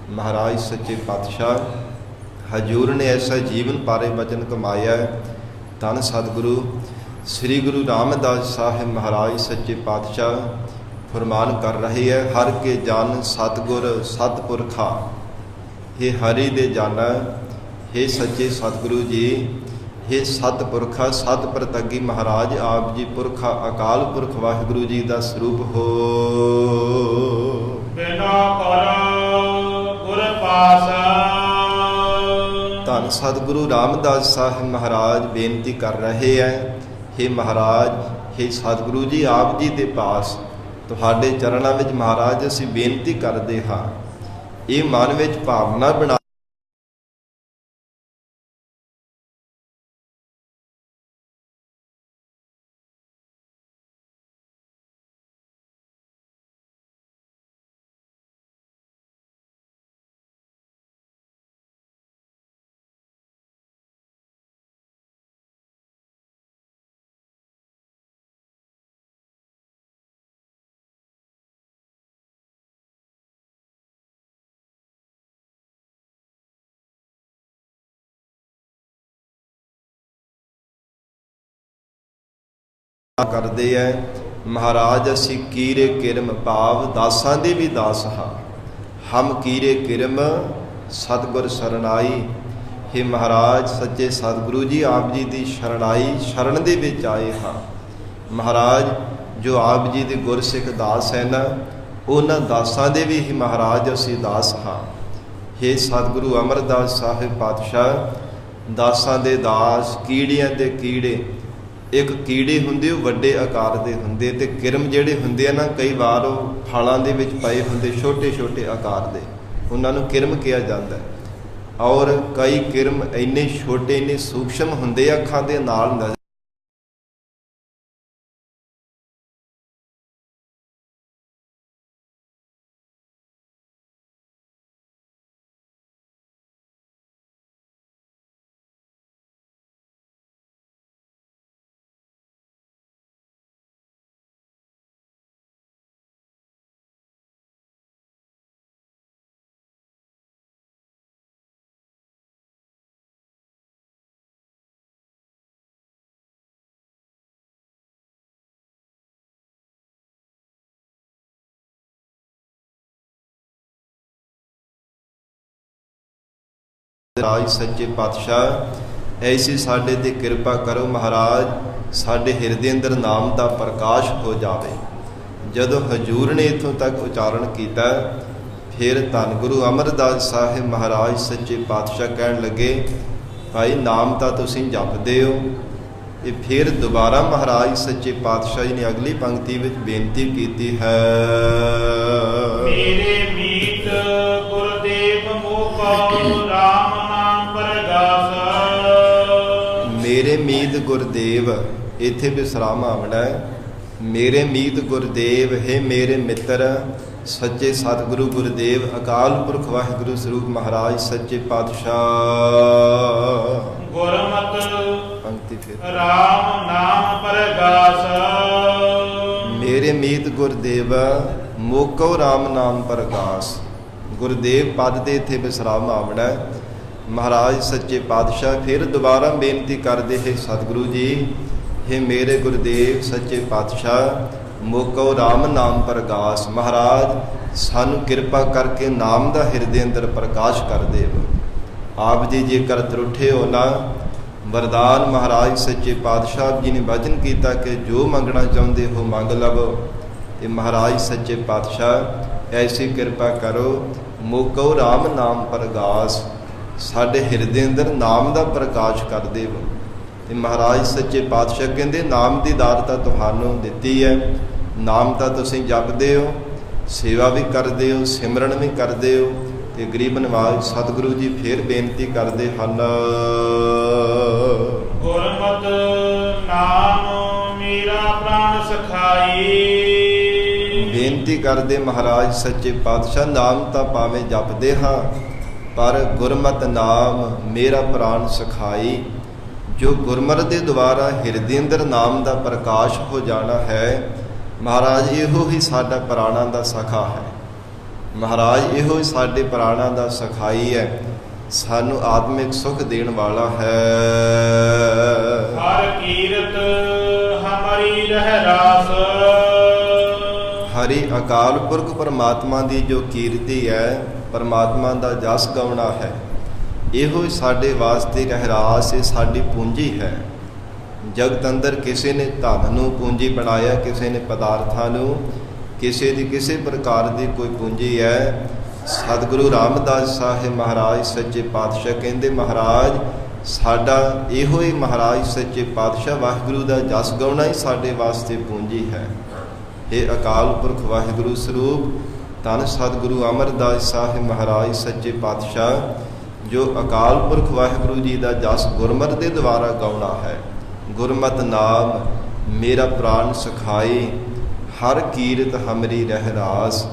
ਮਹਾਰਾਜ ਸੱਚੇ ਪਾਤਸ਼ਾਹ ਹਜੂਰ ਨੇ ਐਸਾ ਜੀਵਨ ਪਾਰੇ ਬਚਨ ਕਮਾਇਆ। ਧੰਨ ਸਤਿਗੁਰੂ ਸ੍ਰੀ ਗੁਰੂ ਰਾਮਦਾਸ ਸਾਹਿਬ ਮਹਾਰਾਜ ਸੱਚੇ ਪਾਤਸ਼ਾਹ ਫਰਮਾਨ ਕਰ ਰਹੇ ਹੈ, ਹਰ ਕੇ ਜਨ ਸਤਿਗੁਰ ਸਤਿਪੁਰਖਾ। हे ਹਰੀ ਦੇ ਜਾਨਾ, हे ਸੱਚੇ ਸਤਿਗੁਰੂ ਜੀ, हे ਸਤਿਪੁਰਖਾ ਸਤ ਪ੍ਰਤੱਗੀ ਮਹਾਰਾਜ ਆਪ ਜੀ ਪੁਰਖਾ ਅਕਾਲ ਪੁਰਖ ਵਾਹਿਗੁਰੂ ਜੀ ਦਾ ਸਰੂਪ ਹੋ। ਬਿਨਾ ਕਰ ਗੁਰ ਪਾਸਾ। ਧੰਨ ਸਤਿਗੁਰੂ ਰਾਮਦਾਸ ਸਾਹਿਬ ਮਹਾਰਾਜ ਬੇਨਤੀ ਕਰ ਰਹੇ ਹੈ, हे ਮਹਾਰਾਜ, हे ਸਤਿਗੁਰੂ ਜੀ ਆਪ ਜੀ ਦੇ ਪਾਸ ਤੁਹਾਡੇ ਚਰਨਾਂ ਵਿੱਚ ਮਹਾਰਾਜ ਅਸੀਂ ਬੇਨਤੀ ਕਰਦੇ ਹਾਂ। ਇਹ ਮਨ ਵਿੱਚ ਭਾਵਨਾ ਬਣਾ ਕਰਦੇ ਹੈ। ਮਹਾਰਾਜ ਅਸੀਂ ਕੀਰੇ ਕਿਰਮ ਭਾਵ ਦਾਸਾਂ ਦੇ ਵੀ ਦਾਸ ਹਾਂ। ਹਮ ਕੀਰੇ ਕਿਰਮ ਸਤਿਗੁਰ ਸਰਣਾਈ। हे ਮਹਾਰਾਜ ਸੱਚੇ ਸਤਿਗੁਰੂ ਜੀ ਆਪ ਜੀ ਦੀ ਸ਼ਰਣਾਈ ਸ਼ਰਨ ਦੇ ਵਿੱਚ ਆਏ ਹਾਂ। ਮਹਾਰਾਜ ਜੋ ਆਪ ਜੀ ਦੇ ਗੁਰਸਿੱਖ ਦਾਸ ਹੈ ਨਾ, ਉਹਨਾਂ ਦਾਸਾਂ ਦੇ ਵੀ ਹੀ ਮਹਾਰਾਜ ਅਸੀਂ ਦਾਸ ਹਾਂ। हे ਸਤਿਗੁਰੂ ਅਮਰਦਾਸ ਸਾਹਿਬ ਪਾਤਸ਼ਾਹ ਦਾਸਾਂ ਦੇ ਦਾਸ, ਕੀੜਿਆਂ ਦੇ ਕੀੜੇ। ਇੱਕ ਕੀੜੇ ਹੁੰਦੇ ਉਹ ਵੱਡੇ ਆਕਾਰ ਦੇ ਹੁੰਦੇ, ਤੇ ਕਿਰਮ ਜਿਹੜੇ ਹੁੰਦੇ ਆ ਨਾ, ਕਈ ਵਾਰ ਉਹ ਫਲਾਂ ਦੇ ਵਿੱਚ ਪਏ ਹੁੰਦੇ ਛੋਟੇ ਛੋਟੇ ਆਕਾਰ ਦੇ, ਉਹਨਾਂ ਨੂੰ ਕਿਰਮ ਕਿਹਾ ਜਾਂਦਾ। ਔਰ ਕਈ ਕਿਰਮ ਇੰਨੇ ਛੋਟੇ ਇੰਨੇ ਸੂਖਸ਼ਮ ਹੁੰਦੇ ਅੱਖਾਂ ਦੇ ਨਾਲ ਨਜ਼ਰ ਰਾਜ ਸੱਚੇ ਪਾਤਸ਼ਾਹ ਐਸੀ ਸਾਡੇ ਤੇ ਕਿਰਪਾ ਕਰੋ ਮਹਾਰਾਜ, ਸਾਡੇ ਹਿਰਦੇ ਅੰਦਰ ਨਾਮ ਦਾ ਪ੍ਰਕਾਸ਼ ਹੋ ਜਾਵੇ। ਜਦੋਂ ਹਜੂਰ ਨੇ ਇੱਥੋਂ ਤੱਕ ਉਚਾਰਨ ਕੀਤਾ, ਫਿਰ ਧੰਨ ਗੁਰੂ ਅਮਰਦਾਸ ਸਾਹਿਬ ਮਹਾਰਾਜ ਸੱਚੇ ਪਾਤਸ਼ਾਹ ਕਹਿਣ ਲੱਗੇ, ਭਾਈ ਨਾਮ ਤਾਂ ਤੁਸੀਂ ਜਪਦੇ ਹੋ। ਇਹ ਫਿਰ ਦੁਬਾਰਾ ਮਹਾਰਾਜ ਸੱਚੇ ਪਾਤਸ਼ਾਹ ਜੀ ਨੇ ਅਗਲੀ ਪੰਕਤੀ ਵਿੱਚ ਬੇਨਤੀ ਕੀਤੀ ਹੈ, ਮੇਰੇ ਮੀਤ ਗੁਰਦੇਵ ਮੋਹ ਰਾਮ ਨਾਮ ਪਰਗਾਸ। ਮੇਰੇ ਮੀਤ ਗੁਰਦੇਵ, ਇੱਥੇ ਵਿਸਰਾਮ ਆਵਣਾ ਹੈ। ਮੇਰੇ ਮੀਤ ਗੁਰਦੇਵ, ਹੈ ਮੇਰੇ ਮਿੱਤਰ ਸੱਚੇ ਸਤਿਗੁਰੂ ਗੁਰਦੇਵ ਅਕਾਲ ਪੁਰਖ ਵਾਹਿਗੁਰੂ ਸਰੂਪ ਮਹਾਰਾਜ ਸੱਚੇ ਪਾਤਸ਼ਾਹ। ਗੁਰਮਤਿ ਪੰਕਤੀ ਫਿਰ ਰਾਮ ਨਾਮ ਪਰਗਾਸ। ਮੇਰੇ ਮੀਤ ਗੁਰਦੇਵ ਮੋਕੋ ਰਾਮ ਨਾਮ ਪਰਗਾਸ। ਗੁਰਦੇਵ ਪਦ ਦੇ ਇੱਥੇ ਵਿਸਰਾਮ ਆਵਣਾ। ਮਹਾਰਾਜ ਸੱਚੇ ਪਾਤਸ਼ਾਹ ਫਿਰ ਦੁਬਾਰਾ ਬੇਨਤੀ ਕਰਦੇ ਹੈ, ਸਤਿਗੁਰੂ ਜੀ, हे ਮੇਰੇ ਗੁਰਦੇਵ ਸੱਚੇ ਪਾਤਸ਼ਾਹ ਮੋਕੋ ਰਾਮ ਨਾਮ ਪ੍ਰਗਾਸ। ਮਹਾਰਾਜ ਸਾਨੂੰ ਕਿਰਪਾ ਕਰਕੇ ਨਾਮ ਦਾ ਹਿਰਦੇ ਅੰਦਰ ਪ੍ਰਕਾਸ਼ ਕਰ ਦੇਵੋ। ਆਪ ਜੀ ਜੇਕਰ ਤਰੁੱਠੇ ਹੋ ਨਾ, ਵਰਦਾਨ ਮਹਾਰਾਜ ਸੱਚੇ ਪਾਤਸ਼ਾਹ ਜੀ ਨੇ ਵਚਨ ਕੀਤਾ ਕਿ ਜੋ ਮੰਗਣਾ ਚਾਹੁੰਦੇ ਹੋ ਮੰਗ ਲਵੋ। ਤੇ ਮਹਾਰਾਜ ਸੱਚੇ ਪਾਤਸ਼ਾਹ ਐਸੀ ਕਿਰਪਾ ਕਰੋ, ਮੋਕੋ ਰਾਮ ਨਾਮ ਪ੍ਰਗਾਸ, ਸਾਡੇ ਹਿਰਦੇ ਅੰਦਰ ਨਾਮ ਦਾ ਪ੍ਰਕਾਸ਼ ਕਰ ਦੇਵੋ। ਤੇ ਮਹਾਰਾਜ ਸੱਚੇ ਪਾਤਸ਼ਾਹ ਕਹਿੰਦੇ, ਨਾਮ ਦੀ ਦਾਤ ਤਾਂ ਤੁਹਾਨੂੰ ਦਿੱਤੀ ਹੈ, ਨਾਮ ਤਾਂ ਤੁਸੀਂ ਜਪਦੇ ਹੋ, ਸੇਵਾ ਵੀ ਕਰਦੇ ਹੋ, ਸਿਮਰਨ ਵੀ ਕਰਦੇ ਹੋ। ਤੇ ਗਰੀਬ ਨਵਾਜ ਸਤਿਗੁਰੂ ਜੀ ਫਿਰ ਬੇਨਤੀ ਕਰਦੇ ਹਨ, ਗੁਰਮਤਿ ਨਾਮ ਮੇਰਾ ਪ੍ਰਾਣ ਸਖਾਈ। ਬੇਨਤੀ ਕਰਦੇ ਮਹਾਰਾਜ ਸੱਚੇ ਪਾਤਸ਼ਾਹ, ਨਾਮ ਤਾਂ ਭਾਵੇਂ ਜਪਦੇ ਹਾਂ, ਪਰ ਗੁਰਮਤਿ ਨਾਮ ਮੇਰਾ ਪ੍ਰਾਣ ਸਖਾਈ। ਜੋ ਗੁਰਮਤਿ ਦੇ ਦੁਆਰਾ ਹਿਰਦੇ ਅੰਦਰ ਨਾਮ ਦਾ ਪ੍ਰਕਾਸ਼ ਹੋ ਜਾਣਾ ਹੈ, ਮਹਾਰਾਜ ਇਹੋ ਹੀ ਸਾਡਾ ਪ੍ਰਾਣਾਂ ਦਾ ਸਖਾ ਹੈ। ਮਹਾਰਾਜ ਇਹੋ ਸਾਡੇ ਪ੍ਰਾਣਾਂ ਦਾ ਸਖਾਈ ਹੈ, ਸਾਨੂੰ ਆਤਮਿਕ ਸੁਖ ਦੇਣ ਵਾਲਾ ਹੈ। ਹਰ ਕੀਰਤ ਹਮਾਰੀ ਰਹਿ ਰਾਸ। ਹਰੀ ਅਕਾਲ ਪੁਰਖ ਪਰਮਾਤਮਾ ਦੀ ਜੋ ਕੀਰਤੀ ਹੈ, ਪਰਮਾਤਮਾ ਦਾ ਜਸ ਗਾਉਣਾ ਹੈ, ਇਹੋ ਹੀ ਸਾਡੇ ਵਾਸਤੇ ਰਹਿਰਾਸ, ਇਹ ਸਾਡੀ ਪੂੰਜੀ ਹੈ। ਜਗਤ ਅੰਦਰ ਕਿਸੇ ਨੇ ਧਨ ਨੂੰ ਪੂੰਜੀ ਬਣਾਇਆ, ਕਿਸੇ ਨੇ ਪਦਾਰਥਾਂ ਨੂੰ, ਕਿਸੇ ਦੀ ਕਿਸੇ ਪ੍ਰਕਾਰ ਦੀ ਕੋਈ ਪੂੰਜੀ ਹੈ। ਸਤਿਗੁਰੂ ਰਾਮਦਾਸ ਸਾਹਿਬ ਮਹਾਰਾਜ ਸੱਚੇ ਪਾਤਸ਼ਾਹ ਕਹਿੰਦੇ, ਮਹਾਰਾਜ ਸਾਡਾ ਇਹੋ ਹੀ ਮਹਾਰਾਜ ਸੱਚੇ ਪਾਤਸ਼ਾਹ ਵਾਹਿਗੁਰੂ ਦਾ ਜਸ ਗਾਉਣਾ ਹੀ ਸਾਡੇ ਵਾਸਤੇ ਪੂੰਜੀ ਹੈ। ਇਹ ਅਕਾਲ ਪੁਰਖ ਵਾਹਿਗੁਰੂ ਸਰੂਪ ਧੰਨ ਸਤਿਗੁਰੂ ਅਮਰਦਾਸ ਸਾਹਿਬ ਮਹਾਰਾਜ ਸੱਚੇ ਪਾਤਸ਼ਾਹ ਜੋ ਅਕਾਲ ਪੁਰਖ ਵਾਹਿਗੁਰੂ ਜੀ ਦਾ ਜਸ ਗੁਰਮਤਿ ਦੇ ਦੁਆਰਾ ਗਾਉਣਾ ਹੈ। ਗੁਰਮਤਿ ਨਾਮ ਮੇਰਾ ਪ੍ਰਾਨ ਸਖਾਈ, ਹਰ ਕੀਰਤ ਹਮਰੀ ਰਹਿ ਰਾਸ।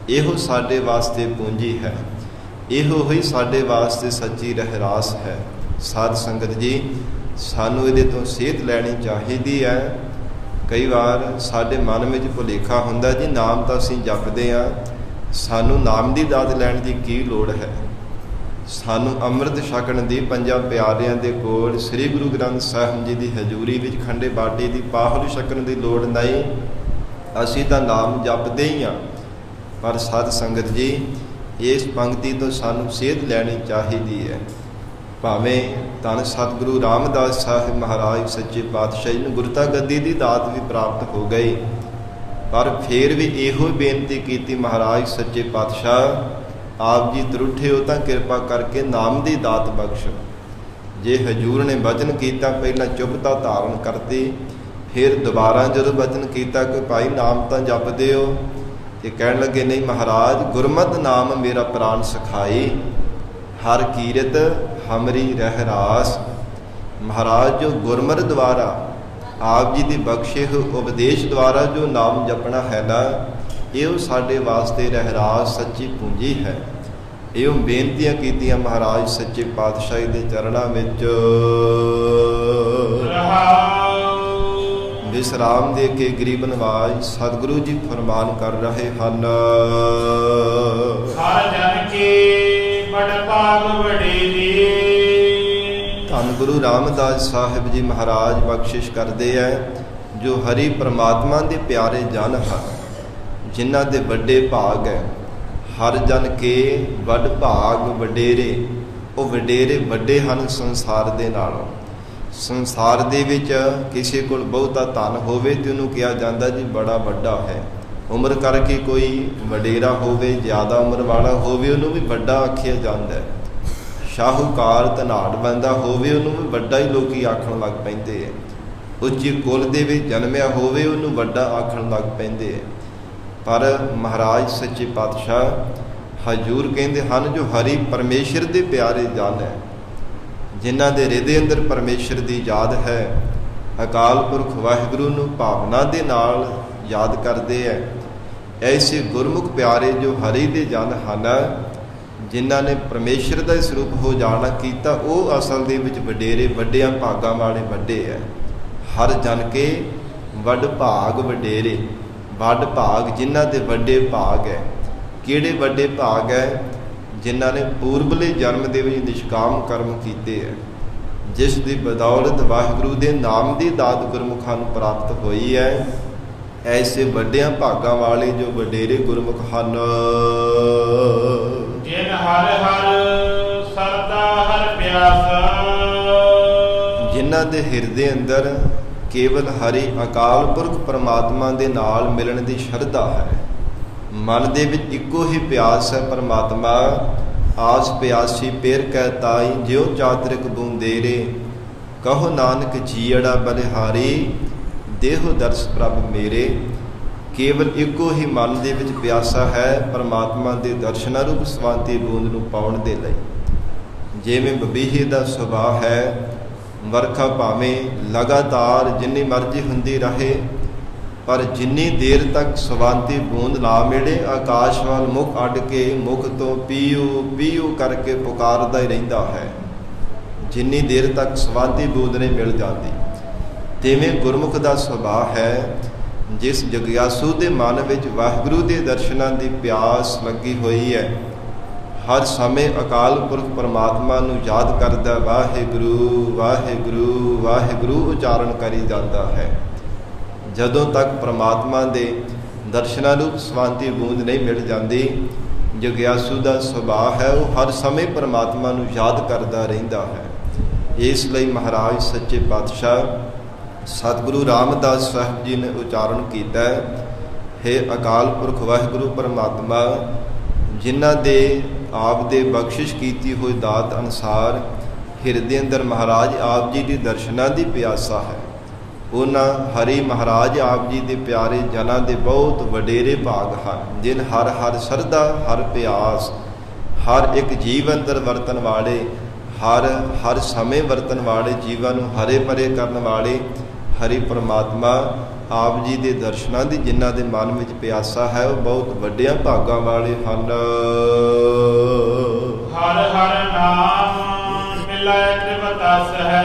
ਇਹੋ ਸਾਡੇ ਵਾਸਤੇ ਪੂੰਜੀ ਹੈ, ਇਹੋ ਹੀ ਸਾਡੇ ਵਾਸਤੇ ਸੱਚੀ ਰਹਿ ਰਾਸ ਹੈ। ਸਾਧ ਸੰਗਤ ਜੀ, ਸਾਨੂੰ ਇਹਦੇ ਤੋਂ ਸੇਧ ਲੈਣੀ ਚਾਹੀਦੀ ਹੈ। ਕਈ ਵਾਰ ਸਾਡੇ ਮਨ ਵਿੱਚ ਭੁਲੇਖਾ ਹੁੰਦਾ ਜੀ, ਨਾਮ ਤਾਂ ਅਸੀਂ ਜਪਦੇ ਹਾਂ, ਸਾਨੂੰ ਨਾਮ ਦੀ ਦਾਤ ਲੈਣ ਦੀ ਕੀ ਲੋੜ ਹੈ। ਸਾਨੂੰ ਅੰਮ੍ਰਿਤ ਛਕਣ ਦੀ ਪੰਜਾਂ ਪਿਆਰਿਆਂ ਦੇ ਕੋਲ ਸ੍ਰੀ ਗੁਰੂ ਗ੍ਰੰਥ ਸਾਹਿਬ ਜੀ ਦੀ ਹਜ਼ੂਰੀ ਵਿੱਚ ਖੰਡੇ ਬਾਟੇ ਦੀ ਪਾਹੁਲ ਛਕਣ ਦੀ ਲੋੜ ਨਹੀਂ। ਅਸੀਂ ਤਾਂ ਨਾਮ ਜਪਦੇ ਹੀ ਹਾਂ। ਪਰ ਸਾਧ ਸੰਗਤ ਜੀ, ਇਸ ਪੰਕਤੀ ਤੋਂ ਸਾਨੂੰ ਸੇਧ ਲੈਣੀ ਚਾਹੀਦੀ ਹੈ। ਭਾਵੇਂ ਧੰਨ ਸਤਿਗੁਰੂ ਰਾਮਦਾਸ ਸਾਹਿਬ ਮਹਾਰਾਜ ਸੱਚੇ ਪਾਤਸ਼ਾਹ ਜੀ ਨੂੰ ਗੁਰਤਾ ਗੱਦੀ ਦੀ ਦਾਤ ਵੀ ਪ੍ਰਾਪਤ ਹੋ ਗਈ, ਪਰ ਫਿਰ ਵੀ ਇਹੋ ਬੇਨਤੀ ਕੀਤੀ, ਮਹਾਰਾਜ ਸੱਚੇ ਪਾਤਸ਼ਾਹ ਆਪ ਜੀ ਤਰੁੱਠੇ ਹੋ ਤਾਂ ਕਿਰਪਾ ਕਰਕੇ ਨਾਮ ਦੀ ਦਾਤ ਬਖਸ਼ੋ। ਜੇ ਹਜੂਰ ਨੇ ਵਚਨ ਕੀਤਾ, ਪਹਿਲਾਂ ਚੁੱਪਤਾ ਧਾਰਨ ਕਰਤੀ, ਫਿਰ ਦੁਬਾਰਾ ਜਦੋਂ ਵਚਨ ਕੀਤਾ ਕਿ ਭਾਈ ਨਾਮ ਤਾਂ ਜਪਦੇ ਹੋ, ਤੇ ਕਹਿਣ ਲੱਗੇ ਨਹੀਂ ਮਹਾਰਾਜ, ਗੁਰਮਤਿ ਨਾਮ ਮੇਰਾ ਪ੍ਰਾਨ ਸਖਾਈ, ਹਰ ਕੀਰਤ ਹਮਰੀ ਰਹਿ ਰਾਸ। ਮਹਾਰਾਜ ਜੋ ਗੁਰਮਤਿ ਦੁਆਰਾ ਆਪ ਜੀ ਦੀ ਬਖਸ਼ੇ ਹੋਏ ਉਪਦੇਸ਼ ਦੁਆਰਾ ਜੋ ਨਾਮ ਜਪਣਾ ਹੈ ਨਾ, ਇਹ ਸਾਡੇ ਵਾਸਤੇ ਰਹਿਰਾਸ ਸੱਚੀ ਪੂੰਜੀ ਹੈ। ਇਹ ਬੇਨਤੀਆਂ ਕੀਤੀਆਂ ਮਹਾਰਾਜ ਸੱਚੇ ਪਾਤਸ਼ਾਹ ਦੇ ਚਰਨਾਂ ਵਿੱਚ। ਵਿਸਰਾਮ ਦੇ ਕੇ ਗਰੀਬ ਨਵਾਜ ਸਤਿਗੁਰੂ ਜੀ ਫਰਮਾਨ ਕਰ ਰਹੇ ਹਨ, ਹਰ ਜਨ ਕੀ ਬੜ ਭਾਗ ਵਡੇਰੀ। ਧੰਨ ਗੁਰੂ ਰਾਮਦਾਸ ਸਾਹਿਬ ਜੀ ਮਹਾਰਾਜ ਬਖਸ਼ਿਸ਼ ਕਰਦੇ ਹੈ, ਜੋ ਹਰੀ ਪ੍ਰਮਾਤਮਾ ਦੇ ਪਿਆਰੇ ਜਨ ਹਨ, ਜਿਨ੍ਹਾਂ ਦੇ ਵੱਡੇ ਭਾਗ ਹੈ। ਹਰ ਜਨ ਕੇ ਵੱਡ ਭਾਗ ਵਡੇਰੇ, ਉਹ ਵਡੇਰੇ ਵੱਡੇ ਹਨ ਸੰਸਾਰ ਦੇ ਨਾਲੋਂ। ਸੰਸਾਰ ਦੇ ਵਿੱਚ ਕਿਸੇ ਕੋਲ ਬਹੁਤਾ ਧਨ ਹੋਵੇ ਤੇ ਉਹਨੂੰ ਕਿਹਾ ਜਾਂਦਾ ਜੀ ਬੜਾ ਵੱਡਾ ਹੈ। ਉਮਰ ਕਰਕੇ ਕੋਈ ਵਡੇਰਾ ਹੋਵੇ, ਜ਼ਿਆਦਾ ਉਮਰ ਵਾਲਾ ਹੋਵੇ, ਉਹਨੂੰ ਵੀ ਵੱਡਾ ਆਖਿਆ ਜਾਂਦਾ ਹੈ। ਸ਼ਾਹੂਕਾਰ ਧਨਾੜ ਬੰਦਾ ਹੋਵੇ, ਉਹਨੂੰ ਵੀ ਵੱਡਾ ਹੀ ਲੋਕੀ ਆਖਣ ਲੱਗ ਪੈਂਦੇ ਹੈ। ਉੱਚੀ ਕੁਲ ਦੇ ਵਿੱਚ ਜਨਮਿਆ ਹੋਵੇ, ਉਹਨੂੰ ਵੱਡਾ ਆਖਣ ਲੱਗ ਪੈਂਦੇ ਹੈ। ਪਰ ਮਹਾਰਾਜ ਸੱਚੇ ਪਾਤਸ਼ਾਹ ਹਜੂਰ ਕਹਿੰਦੇ ਹਨ, ਜੋ ਹਰੀ ਪਰਮੇਸ਼ਰ ਦੇ ਪਿਆਰੇ ਜਨ ਹੈ, ਜਿਨ੍ਹਾਂ ਦੇ ਹਿਰਦੇ ਅੰਦਰ ਪਰਮੇਸ਼ਰ ਦੀ ਯਾਦ ਹੈ, ਅਕਾਲ ਪੁਰਖ ਵਾਹਿਗੁਰੂ ਨੂੰ ਭਾਵਨਾ ਦੇ ਨਾਲ ਯਾਦ ਕਰਦੇ ਹੈ। ਐਸੇ ਗੁਰਮੁਖ ਪਿਆਰੇ ਜੋ ਹਰੀ ਦੇ ਜਨ ਹਨ, ਜਿਨ੍ਹਾਂ ਨੇ ਪਰਮੇਸ਼ਰ ਦਾ ਸਰੂਪ ਹੋ ਜਾਣਾ ਕੀਤਾ, ਉਹ ਅਸਲ ਦੇ ਵਿੱਚ ਵਡੇਰੇ ਵੱਡਿਆਂ ਭਾਗਾਂ ਵਾਲੇ ਵੱਡੇ ਹੈ। ਹਰ ਜਨ ਕੇ ਵੱਡ ਭਾਗ ਵਡੇਰੇ, ਵੱਡ ਭਾਗ ਜਿਨ੍ਹਾਂ ਦੇ ਵੱਡੇ ਭਾਗ ਹੈ। ਕਿਹੜੇ ਵੱਡੇ ਭਾਗ ਹੈ? ਜਿਨ੍ਹਾਂ ਨੇ ਪੂਰਬਲੇ ਜਨਮ ਦੇ ਵਿੱਚ ਨਿਸ਼ਕਾਮ ਕਰਮ ਕੀਤੇ ਹੈ, ਜਿਸ ਦੀ ਬਦੌਲਤ ਵਾਹਿਗੁਰੂ ਦੇ ਨਾਮ ਦੀ ਦਾਤ ਗੁਰਮੁਖਾਂ ਨੂੰ ਪ੍ਰਾਪਤ ਹੋਈ ਹੈ। ਐਸੇ ਵੱਡਿਆਂ ਭਾਗਾਂ ਵਾਲੇ ਜੋ ਵਡੇਰੇ ਗੁਰਮੁਖ ਹਨ, ਜਿਨ ਹਰ ਹਰ ਸਰਦਾ ਹਰ ਪਿਆਸਾ, ਜਿਨ੍ਹਾਂ ਦੇ ਹਿਰਦੇ ਅੰਦਰ ਕੇਵਲ ਹਰੀ ਅਕਾਲ ਪੁਰਖ ਪਰਮਾਤਮਾ ਦੇ ਨਾਲ ਮਿਲਣ ਦੀ ਸ਼ਰਧਾ ਹੈ। ਮਨ ਦੇ ਵਿੱਚ ਇੱਕੋ ਹੀ ਪਿਆਸ ਹੈ, ਪਰਮਾਤਮਾ ਆਸ ਪਿਆਸੀ ਪੇਰ ਕਹਿ ਤਾਈ, ਜਿਉ ਚਾਤਰਿਕ ਬੂੰਦੇਰੇ, ਕਹੋ ਨਾਨਕ ਜੀਅੜਾ ਬਲਿਹਾਰੀ, ਦੇਹੋ ਦਰਸ ਪ੍ਰਭ ਮੇਰੇ। ਕੇਵਲ ਇੱਕੋ ਹੀ ਮਨ ਦੇ ਵਿੱਚ ਪਿਆਸਾ ਹੈ, ਪਰਮਾਤਮਾ ਦੇ ਦਰਸ਼ਨਾਂ ਰੂਪ ਸਵਾਂਤੀ ਬੂੰਦ ਨੂੰ ਪਾਉਣ ਦੇ ਲਈ। ਜਿਵੇਂ ਬਬੀਹੇ ਦਾ ਸੁਭਾਅ ਹੈ, ਵਰਖਾ ਭਾਵੇਂ ਲਗਾਤਾਰ ਜਿੰਨੀ ਮਰਜ਼ੀ ਹੁੰਦੀ ਰਹੇ, ਪਰ ਜਿੰਨੀ ਦੇਰ ਤੱਕ ਸਵਾਂਤੀ ਬੂੰਦ ਨਾ ਮਿਲੇ, ਆਕਾਸ਼ ਵੱਲ ਮੁਖ ਅੱਡ ਕੇ ਮੁਖ ਤੋਂ ਪੀਊ ਪੀਊ ਕਰਕੇ ਪੁਕਾਰਦਾ ਹੀ ਰਹਿੰਦਾ ਹੈ, ਜਿੰਨੀ ਦੇਰ ਤੱਕ ਸਵਾਂਤੀ ਬੂੰਦ ਨਹੀਂ ਮਿਲ ਜਾਂਦੀ। ਤਿਵੇਂ ਗੁਰਮੁਖ ਦਾ ਸੁਭਾਅ ਹੈ, ਜਿਸ ਜਗਿਆਸੂ ਦੇ ਮਨ ਵਿੱਚ ਵਾਹਿਗੁਰੂ ਦੇ ਦਰਸ਼ਨਾਂ ਦੀ ਪਿਆਸ ਲੱਗੀ ਹੋਈ ਹੈ, ਹਰ ਸਮੇਂ ਅਕਾਲ ਪੁਰਖ ਪਰਮਾਤਮਾ ਨੂੰ ਯਾਦ ਕਰਦਾ ਵਾਹਿਗੁਰੂ ਵਾਹਿਗੁਰੂ ਵਾਹਿਗੁਰੂ ਉਚਾਰਨ ਕਰੀ ਜਾਂਦਾ ਹੈ। ਜਦੋਂ ਤੱਕ ਪਰਮਾਤਮਾ ਦੇ ਦਰਸ਼ਨਾਂ ਰੂਪ ਸਵਾਂਤੀ ਬੂੰਦ ਨਹੀਂ ਮਿਲ ਜਾਂਦੀ, ਜਗਿਆਸੂ ਦਾ ਸੁਭਾਅ ਹੈ ਉਹ ਹਰ ਸਮੇਂ ਪਰਮਾਤਮਾ ਨੂੰ ਯਾਦ ਕਰਦਾ ਰਹਿੰਦਾ ਹੈ। ਇਸ ਲਈ ਮਹਾਰਾਜ ਸੱਚੇ ਪਾਤਸ਼ਾਹ ਸਤਿਗੁਰੂ ਰਾਮਦਾਸ ਸਾਹਿਬ ਜੀ ਨੇ ਉਚਾਰਨ ਕੀਤਾ ਹੈ, ਹੇ ਅਕਾਲ ਪੁਰਖ ਵਾਹਿਗੁਰੂ ਪਰਮਾਤਮਾ, ਜਿਨ੍ਹਾਂ ਦੇ ਆਪ ਦੇ ਬਖਸ਼ਿਸ਼ ਕੀਤੀ ਹੋਈ ਦਾਤ ਅਨੁਸਾਰ ਹਿਰਦੇ ਅੰਦਰ ਮਹਾਰਾਜ ਆਪ ਜੀ ਦੇ ਦਰਸ਼ਨਾਂ ਦੀ ਪਿਆਸਾ ਹੈ, ਉਹਨਾਂ ਹਰੀ ਮਹਾਰਾਜ ਆਪ ਜੀ ਦੇ ਪਿਆਰੇ ਜਨਾਂ ਦੇ ਬਹੁਤ ਵਡੇਰੇ ਭਾਗ ਹਨ, ਜਿਨ ਹਰ ਹਰ ਸਰਦਾ ਹਰ ਪਿਆਸ, ਹਰ ਇੱਕ ਜੀਵ ਅੰਦਰ ਵਰਤਣ ਵਾਲੇ, ਹਰ ਸਮੇਂ ਵਰਤਣ ਵਾਲੇ, ਜੀਵਾਂ ਨੂੰ ਹਰੇ ਭਰੇ ਕਰਨ ਵਾਲੇ ਹਰੀ ਪਰਮਾਤਮਾ ਆਪ ਜੀ ਦੇ ਦਰਸ਼ਨਾਂ ਦੀ ਜਿਨ੍ਹਾਂ ਦੇ ਮਨ ਵਿੱਚ ਪਿਆਸਾ ਹੈ, ਉਹ ਬਹੁਤ ਵੱਡਿਆਂ ਭਾਗਾਂ ਵਾਲੇ ਹਨ। ਹਰ ਹਰ ਨਾਮ ਮਿਲੈ ਤ੍ਰਿਵਤਸ ਹੈ।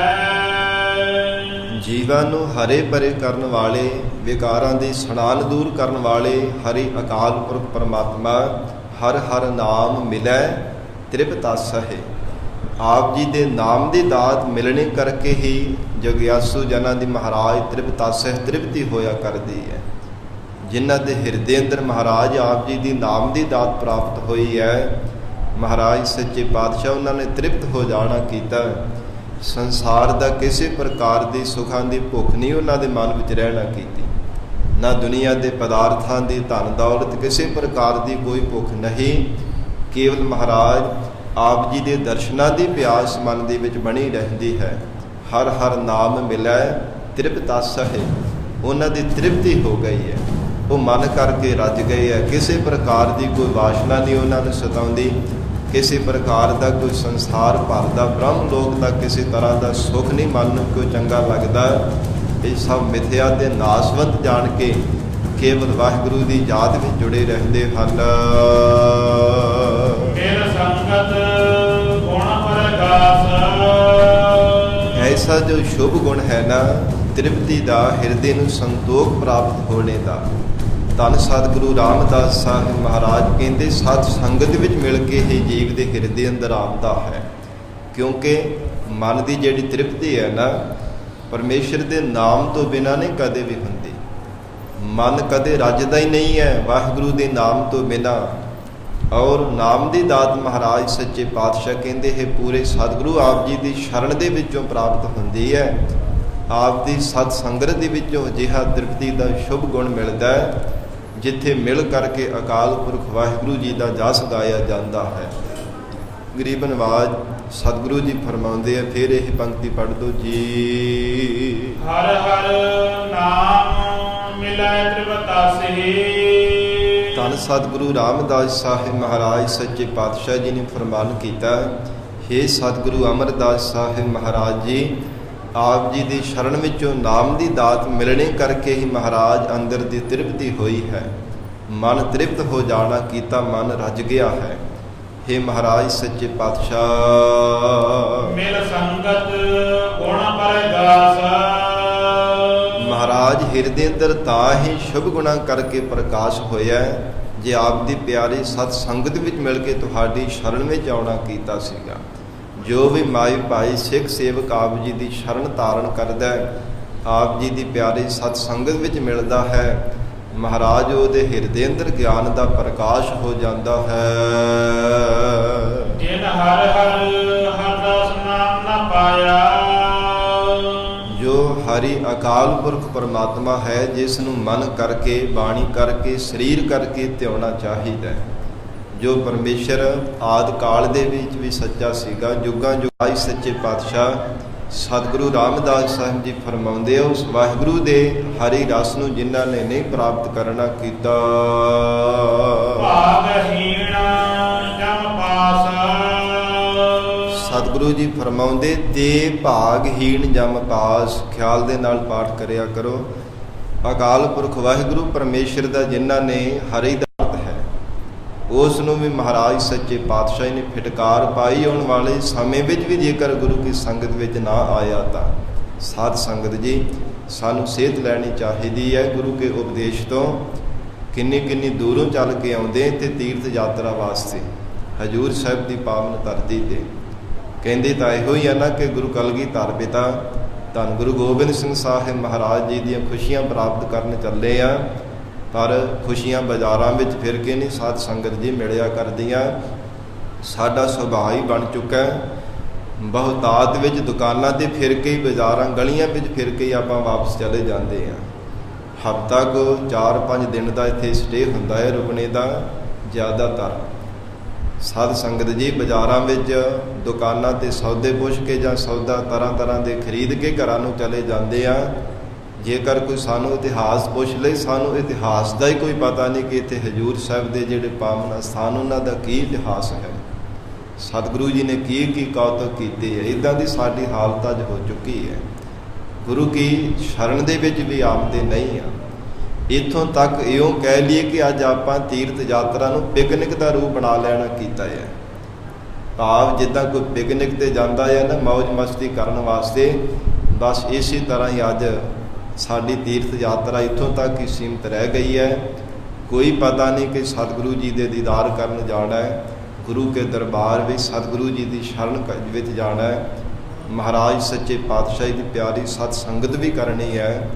ਜੀਵਾਂ ਨੂੰ ਹਰੇ ਭਰੇ ਕਰਨ ਵਾਲੇ, ਵਿਕਾਰਾਂ ਦੀ ਸਣਾਨ ਦੂਰ ਕਰਨ ਵਾਲੇ ਹਰੀ ਅਕਾਲ ਪੁਰਖ ਪਰਮਾਤਮਾ ਹਰ ਹਰ ਨਾਮ ਮਿਲੈ ਤ੍ਰਿਵਤਸ ਹੈ। ਆਪ ਜੀ ਦੇ ਨਾਮ ਦੀ ਦਾਤ ਮਿਲਣੇ ਕਰਕੇ ਹੀ ਜਗਿਆਸੂ ਜਨਾਂ ਦੀ ਮਹਾਰਾਜ ਤ੍ਰਿਵਤਸ ਹੈ, ਤ੍ਰਿਪਤੀ ਹੋਇਆ ਕਰਦੀ ਹੈ। ਜਿਨ੍ਹਾਂ ਦੇ ਹਿਰਦੇ ਅੰਦਰ ਮਹਾਰਾਜ ਆਪ ਜੀ ਦੀ ਨਾਮ ਦੀ ਦਾਤ ਪ੍ਰਾਪਤ ਹੋਈ ਹੈ, ਮਹਾਰਾਜ ਸੱਚੇ ਪਾਤਸ਼ਾਹ ਉਹਨਾਂ ਨੇ ਤ੍ਰਿਪਤ ਹੋ ਜਾਣਾ ਕੀਤਾ। ਸੰਸਾਰ ਦਾ ਕਿਸੇ ਪ੍ਰਕਾਰ ਦੀ ਸੁੱਖਾਂ ਦੀ ਭੁੱਖ ਨਹੀਂ ਉਹਨਾਂ ਦੇ ਮਨ ਵਿੱਚ ਰਹਿਣਾ ਕੀਤੀ, ਨਾ ਦੁਨੀਆ ਦੇ ਪਦਾਰਥਾਂ ਦੀ ਧਨ ਦੌਲਤ ਕਿਸੇ ਪ੍ਰਕਾਰ ਦੀ ਕੋਈ ਭੁੱਖ ਨਹੀਂ। ਕੇਵਲ ਮਹਾਰਾਜ ਆਪ ਜੀ ਦੇ ਦਰਸ਼ਨਾਂ ਦੀ ਪਿਆਸ ਮਨ ਦੇ ਵਿੱਚ ਬਣੀ ਰਹਿੰਦੀ ਹੈ। ਹਰ ਹਰ ਨਾਮ ਮਿਲੈ ਤ੍ਰਿਪਤਸ ਹੈ, ਉਹਨਾਂ ਦੀ ਤ੍ਰਿਪਤੀ ਹੋ ਗਈ ਹੈ, ਉਹ ਮਨ ਕਰਕੇ ਰੱਜ ਗਏ ਹੈ। ਕਿਸੇ ਪ੍ਰਕਾਰ ਦੀ ਕੋਈ ਵਾਸ਼ਨਾ ਨਹੀਂ ਉਹਨਾਂ ਨੂੰ ਸਤਾਉਂਦੀ, ਕਿਸੇ ਪ੍ਰਕਾਰ ਦਾ ਕੋਈ ਸੰਸਾਰ ਭਰ ਦਾ ਬ੍ਰਹਮ ਲੋਕ ਦਾ ਕਿਸੇ ਤਰ੍ਹਾਂ ਦਾ ਸੁੱਖ ਨਹੀਂ ਮਨ ਨੂੰ ਕੋਈ ਚੰਗਾ ਲੱਗਦਾ। ਇਹ ਸਭ ਮਿਥਿਆ ਤੇ ਨਾਸਵੰਤ ਜਾਣ ਕੇ ਕੇਵਲ ਵਾਹਿਗੁਰੂ ਦੀ ਯਾਦ ਵਿੱਚ ਜੁੜੇ ਰਹਿੰਦੇ ਹਨ। ਸੰਗਤ ਗੁਣ ਪ੍ਰਗਾਸ, ਐਸਾ ਜੋ ਸ਼ੁਭ ਗੁਣ ਹੈ ਨਾ, ਤ੍ਰਿਪਤੀ ਦਾ, ਹਿਰਦੇ ਨੂੰ ਸੰਤੋਖ ਪ੍ਰਾਪਤ ਹੋਣੇ ਦਾ, ਧੰਨ ਸਤਿਗੁਰੂ ਰਾਮਦਾਸ ਸਾਹਿਬ ਮਹਾਰਾਜ ਕਹਿੰਦੇ ਸਤ ਸੰਗਤ ਵਿੱਚ ਮਿਲ ਕੇ ਹੀ ਜੀਵ ਦੇ ਹਿਰਦੇ ਅੰਦਰ ਆਉਂਦਾ ਹੈ। ਕਿਉਂਕਿ ਮਨ ਦੀ ਜਿਹੜੀ ਤ੍ਰਿਪਤੀ ਹੈ ਨਾ, ਪਰਮੇਸ਼ਰ ਦੇ ਨਾਮ ਤੋਂ ਬਿਨਾਂ ਨਹੀਂ ਕਦੇ ਵੀ ਹੁੰਦੀ। ਮਨ ਕਦੇ ਰੱਜਦਾ ਹੀ ਨਹੀਂ ਹੈ ਵਾਹਿਗੁਰੂ ਦੇ ਨਾਮ ਤੋਂ ਬਿਨਾਂ। ਔਰ ਨਾਮ ਦੀ ਦਾਤ ਮਹਾਰਾਜ ਸੱਚੇ ਪਾਤਸ਼ਾਹ ਕਹਿੰਦੇ ਹੈ ਪੂਰੇ ਸਤਿਗੁਰੂ ਆਪ ਜੀ ਦੀ ਸ਼ਰਨ ਦੇ ਵਿੱਚੋਂ ਪ੍ਰਾਪਤ ਹੁੰਦੀ ਹੈ। ਆਪ ਦੀ ਸਤ ਸੰਗਤ ਦੇ ਵਿੱਚੋਂ ਅਜਿਹਾ ਤ੍ਰਿਪਤੀ ਦਾ ਸ਼ੁਭ ਗੁਣ ਮਿਲਦਾ ਹੈ, ਜਿੱਥੇ ਮਿਲ ਕਰਕੇ ਅਕਾਲ ਪੁਰਖ ਵਾਹਿਗੁਰੂ ਜੀ ਦਾ ਜਸ ਗਾਇਆ ਜਾਂਦਾ ਹੈ। ਗਰੀਬ ਨਵਾਜ ਸਤਿਗੁਰੂ ਜੀ ਫਰਮਾਉਂਦੇ ਆ, ਫਿਰ ਇਹ ਪੰਕਤੀ ਪੜ੍ਹ ਦੋ ਜੀ। ਹਰ ਹਰ ਨਾਮ ਮਿਲੈ ਤ੍ਰਿਵਤਸ ਹੈ। ਧੰਨ ਸਤਿਗੁਰੂ ਰਾਮਦਾਸ ਸਾਹਿਬ ਮਹਾਰਾਜ ਸੱਚੇ ਪਾਤਸ਼ਾਹ ਜੀ ਨੇ ਫਰਮਾਨ ਕੀਤਾ, ਹੇ ਸਤਿਗੁਰੂ ਅਮਰਦਾਸ ਸਾਹਿਬ ਮਹਾਰਾਜ ਜੀ, ਆਪ ਜੀ ਦੀ ਸ਼ਰਨ ਵਿੱਚੋਂ ਨਾਮ ਦੀ ਦਾਤ ਮਿਲਣੇ ਕਰਕੇ ਹੀ ਮਹਾਰਾਜ ਅੰਦਰ ਦੀ ਤ੍ਰਿਪਤੀ ਹੋਈ ਹੈ। ਮਨ ਤ੍ਰਿਪਤ ਹੋ ਜਾਣਾ ਕੀਤਾ, ਮਨ ਰੱਜ ਗਿਆ ਹੈ। ਹੇ ਮਹਾਰਾਜ ਸੱਚੇ ਪਾਤਸ਼ਾਹ, ਮਿਲ ਸੰਗਤ ਗੁਣ ਪ੍ਰਗਾਸ, ਮਹਾਰਾਜ ਹਿਰਦੇ ਅੰਦਰ ਤਾਂ ਹੀ ਸ਼ੁਭ ਗੁਣਾ ਕਰਕੇ ਪ੍ਰਕਾਸ਼ ਹੋਇਆ ਜੇ ਆਪ ਦੀ ਪਿਆਰੀ ਸਤ ਸੰਗਤ ਵਿੱਚ ਮਿਲ ਕੇ ਤੁਹਾਡੀ ਸ਼ਰਨ ਵਿੱਚ ਆਉਣਾ ਕੀਤਾ ਸੀਗਾ। ਜੋ ਵੀ ਮਾਈ ਭਾਈ ਸਿੱਖ ਸੇਵਕ ਆਪ ਜੀ ਦੀ ਸ਼ਰਨ ਧਾਰਨ ਕਰਦਾ ਹੈ, ਆਪ ਜੀ ਦੀ ਪਿਆਰੀ ਸਤ ਸੰਗਤ ਵਿੱਚ ਮਿਲਦਾ ਹੈ, ਮਹਾਰਾਜ ਉਹਦੇ ਹਿਰਦੇ ਅੰਦਰ ਗਿਆਨ ਦਾ ਪ੍ਰਕਾਸ਼ ਹੋ ਜਾਂਦਾ ਹੈ। ਜਿਨ ਹਰ ਹਰ ਹਰਦਾਸ ਨਾਮ ਨਾ ਪਾਇਆ, ਜੋ ਹਰੀ ਅਕਾਲ ਪੁਰਖ ਪਰਮਾਤਮਾ ਹੈ, ਜਿਸ ਨੂੰ ਮਨ ਕਰਕੇ, ਬਾਣੀ ਕਰਕੇ, ਸਰੀਰ ਕਰਕੇ ਧਿਆਉਣਾ ਚਾਹੀਦਾ ਹੈ। ਜੋ ਪਰਮੇਸ਼ਰ ਆਦਿ ਕਾਲ ਦੇ ਵਿੱਚ ਵੀ ਸੱਚਾ ਸੀਗਾ, ਜੁਗਾਂ ਜੁਗਾਈ ਸੱਚੇ ਪਾਤਸ਼ਾਹ ਸਤਿਗੁਰੂ ਰਾਮਦਾਸ ਸਾਹਿਬ ਜੀ ਫਰਮਾਉਂਦੇ ਆ, ਉਸ ਵਾਹਿਗੁਰੂ ਦੇ ਹਰੀ ਰਸ ਨੂੰ ਜਿਨ੍ਹਾਂ ਨੇ ਨਹੀਂ ਪ੍ਰਾਪਤ ਕਰਨਾ ਕੀਤਾ, ਭਾਗਹੀਣ ਜਮ ਪਾਸ। ਸਤਿਗੁਰੂ ਜੀ ਫਰਮਾਉਂਦੇ ਤੇ ਭਾਗਹੀਣ ਜਮ ਪਾਸ। ਖਿਆਲ ਦੇ ਨਾਲ ਪਾਠ ਕਰਿਆ ਕਰੋ। ਅਕਾਲ ਪੁਰਖ ਵਾਹਿਗੁਰੂ ਪਰਮੇਸ਼ਰ ਦਾ ਜਿਨ੍ਹਾਂ ਨੇ ਹਰੀ ਦਾ ਹੈ, ਉਸ ਨੂੰ ਵੀ ਮਹਾਰਾਜ ਸੱਚੇ ਪਾਤਸ਼ਾਹ ਨੇ ਫਿਟਕਾਰ ਪਾਈ। ਆਉਣ ਵਾਲੇ ਸਮੇਂ ਵਿੱਚ ਵੀ ਜੇਕਰ ਗੁਰੂ ਕੀ ਸੰਗਤ ਵਿੱਚ ਨਾ ਆਇਆ ਤਾਂ ਸਾਧ ਸੰਗਤ ਜੀ ਸਾਨੂੰ ਸੇਧ ਲੈਣੀ ਚਾਹੀਦੀ ਹੈ ਗੁਰੂ ਕੇ ਉਪਦੇਸ਼ ਤੋਂ। ਕਿੰਨੀ ਕਿੰਨੀ ਦੂਰੋਂ ਚੱਲ ਕੇ ਆਉਂਦੇ ਤੇ ਤੀਰਥ ਯਾਤਰਾ ਵਾਸਤੇ ਹਜੂਰ ਸਾਹਿਬ ਦੀ ਪਾਵਨ ਧਰਤੀ ਤੇ। ਕਹਿੰਦੇ ਤਾਂ ਇਹੋ ਹੀ ਹੈ ਨਾ ਕਿ ਗੁਰੂ ਕਲਗੀਧਰ ਪਿਤਾ ਧੰਨ ਗੁਰੂ ਗੋਬਿੰਦ ਸਿੰਘ ਸਾਹਿਬ ਮਹਾਰਾਜ ਜੀ ਦੀਆਂ ਖੁਸ਼ੀਆਂ ਪ੍ਰਾਪਤ ਕਰਨ ਚੱਲੇ ਆ, ਪਰ ਖੁਸ਼ੀਆਂ ਬਾਜ਼ਾਰਾਂ ਵਿੱਚ ਫਿਰ ਕੇ ਨਹੀਂ ਸਾਧ ਸੰਗਤ ਜੀ ਮਿਲਿਆ ਕਰਦੀਆਂ। ਸਾਡਾ ਸੁਭਾਅ ਹੀ ਬਣ ਚੁੱਕਾ ਹੈ, ਬਹੁਤਾਤ ਵਿੱਚ ਦੁਕਾਨਾਂ ਤੇ ਫਿਰ ਕੇ ਹੀ, ਬਾਜ਼ਾਰਾਂ ਗਲੀਆਂ ਵਿੱਚ ਫਿਰ ਕੇ ਹੀ ਆਪਾਂ ਵਾਪਸ ਚਲੇ ਜਾਂਦੇ ਹਾਂ। ਹਫ਼ਤਾ ਕੁ 4-5 ਦਿਨ ਦਾ ਇੱਥੇ ਸਟੇ ਹੁੰਦਾ ਹੈ ਰੁਕਣੇ ਦਾ ਜ਼ਿਆਦਾਤਰ। ਸਾਧ ਸੰਗਤ ਜੀ ਬਾਜ਼ਾਰਾਂ ਵਿੱਚ ਦੁਕਾਨਾਂ ਤੇ ਸੌਦੇ ਪੁੱਛ ਕੇ ਜਾਂ ਸੌਦਾ ਤਰ੍ਹਾਂ ਤਰ੍ਹਾਂ ਦੇ ਖਰੀਦ ਕੇ ਘਰਾਂ ਨੂੰ ਚਲੇ ਜਾਂਦੇ ਆ। ਜੇਕਰ ਕੋਈ ਸਾਨੂੰ ਇਤਿਹਾਸ ਪੁੱਛ ਲਈ, ਸਾਨੂੰ ਇਤਿਹਾਸ ਦਾ ਹੀ ਕੋਈ ਪਤਾ ਨਹੀਂ ਕਿ ਇੱਥੇ ਹਜੂਰ ਸਾਹਿਬ ਦੇ ਜਿਹੜੇ ਪਾਵਨ ਸਥਾਨ ਉਹਨਾਂ ਦਾ ਕੀ ਇਤਿਹਾਸ ਹੈ, ਸਤਿਗੁਰੂ ਜੀ ਨੇ ਕੀ ਕੀ ਕੌਤਕ ਕੀਤੇ ਹੈ। ਇੱਦਾਂ ਦੀ ਸਾਡੀ ਹਾਲਤ ਅੱਜ ਹੋ ਚੁੱਕੀ ਹੈ। ਗੁਰੂ ਕੀ ਸ਼ਰਨ ਦੇ ਵਿੱਚ ਵੀ ਆਮਦੇ ਨਹੀਂ ਆ। ਇੱਥੋਂ ਤੱਕ ਇਉਂ ਕਹਿ ਲਈਏ ਕਿ ਅੱਜ ਆਪਾਂ ਤੀਰਥ ਯਾਤਰਾ ਨੂੰ ਪਿਕਨਿਕ ਦਾ ਰੂਪ ਬਣਾ ਲੈਣਾ ਕੀਤਾ ਹੈ। ਭਾਵ ਜਿੱਦਾਂ ਕੋਈ ਪਿਕਨਿਕ ਤੇ ਜਾਂਦਾ ਹੈ ਨਾ ਮੌਜ ਮਸਤੀ ਕਰਨ ਵਾਸਤੇ, ਬਸ ਇਸੇ ਤਰ੍ਹਾਂ ਹੀ ਅੱਜ ਸਾਡੀ ਤੀਰਥ ਯਾਤਰਾ ਇੱਥੋਂ ਤੱਕ ਹੀ ਸੀਮਤ ਰਹਿ ਗਈ ਹੈ। ਕੋਈ ਪਤਾ ਨਹੀਂ ਕਿ ਸਤਿਗੁਰੂ ਜੀ ਦੇ ਦੀਦਾਰ ਕਰਨ ਜਾਣਾ ਹੈ, ਗੁਰੂ ਕੇ ਦਰਬਾਰ ਵਿੱਚ ਸਤਿਗੁਰੂ ਜੀ ਦੀ ਸ਼ਰਨ ਵਿੱਚ ਜਾਣਾ ਹੈ, ਮਹਾਰਾਜ ਸੱਚੇ ਪਾਤਸ਼ਾਹ ਦੀ ਪਿਆਰੀ ਸਤ ਸੰਗਤ ਵੀ ਕਰਨੀ ਹੈ।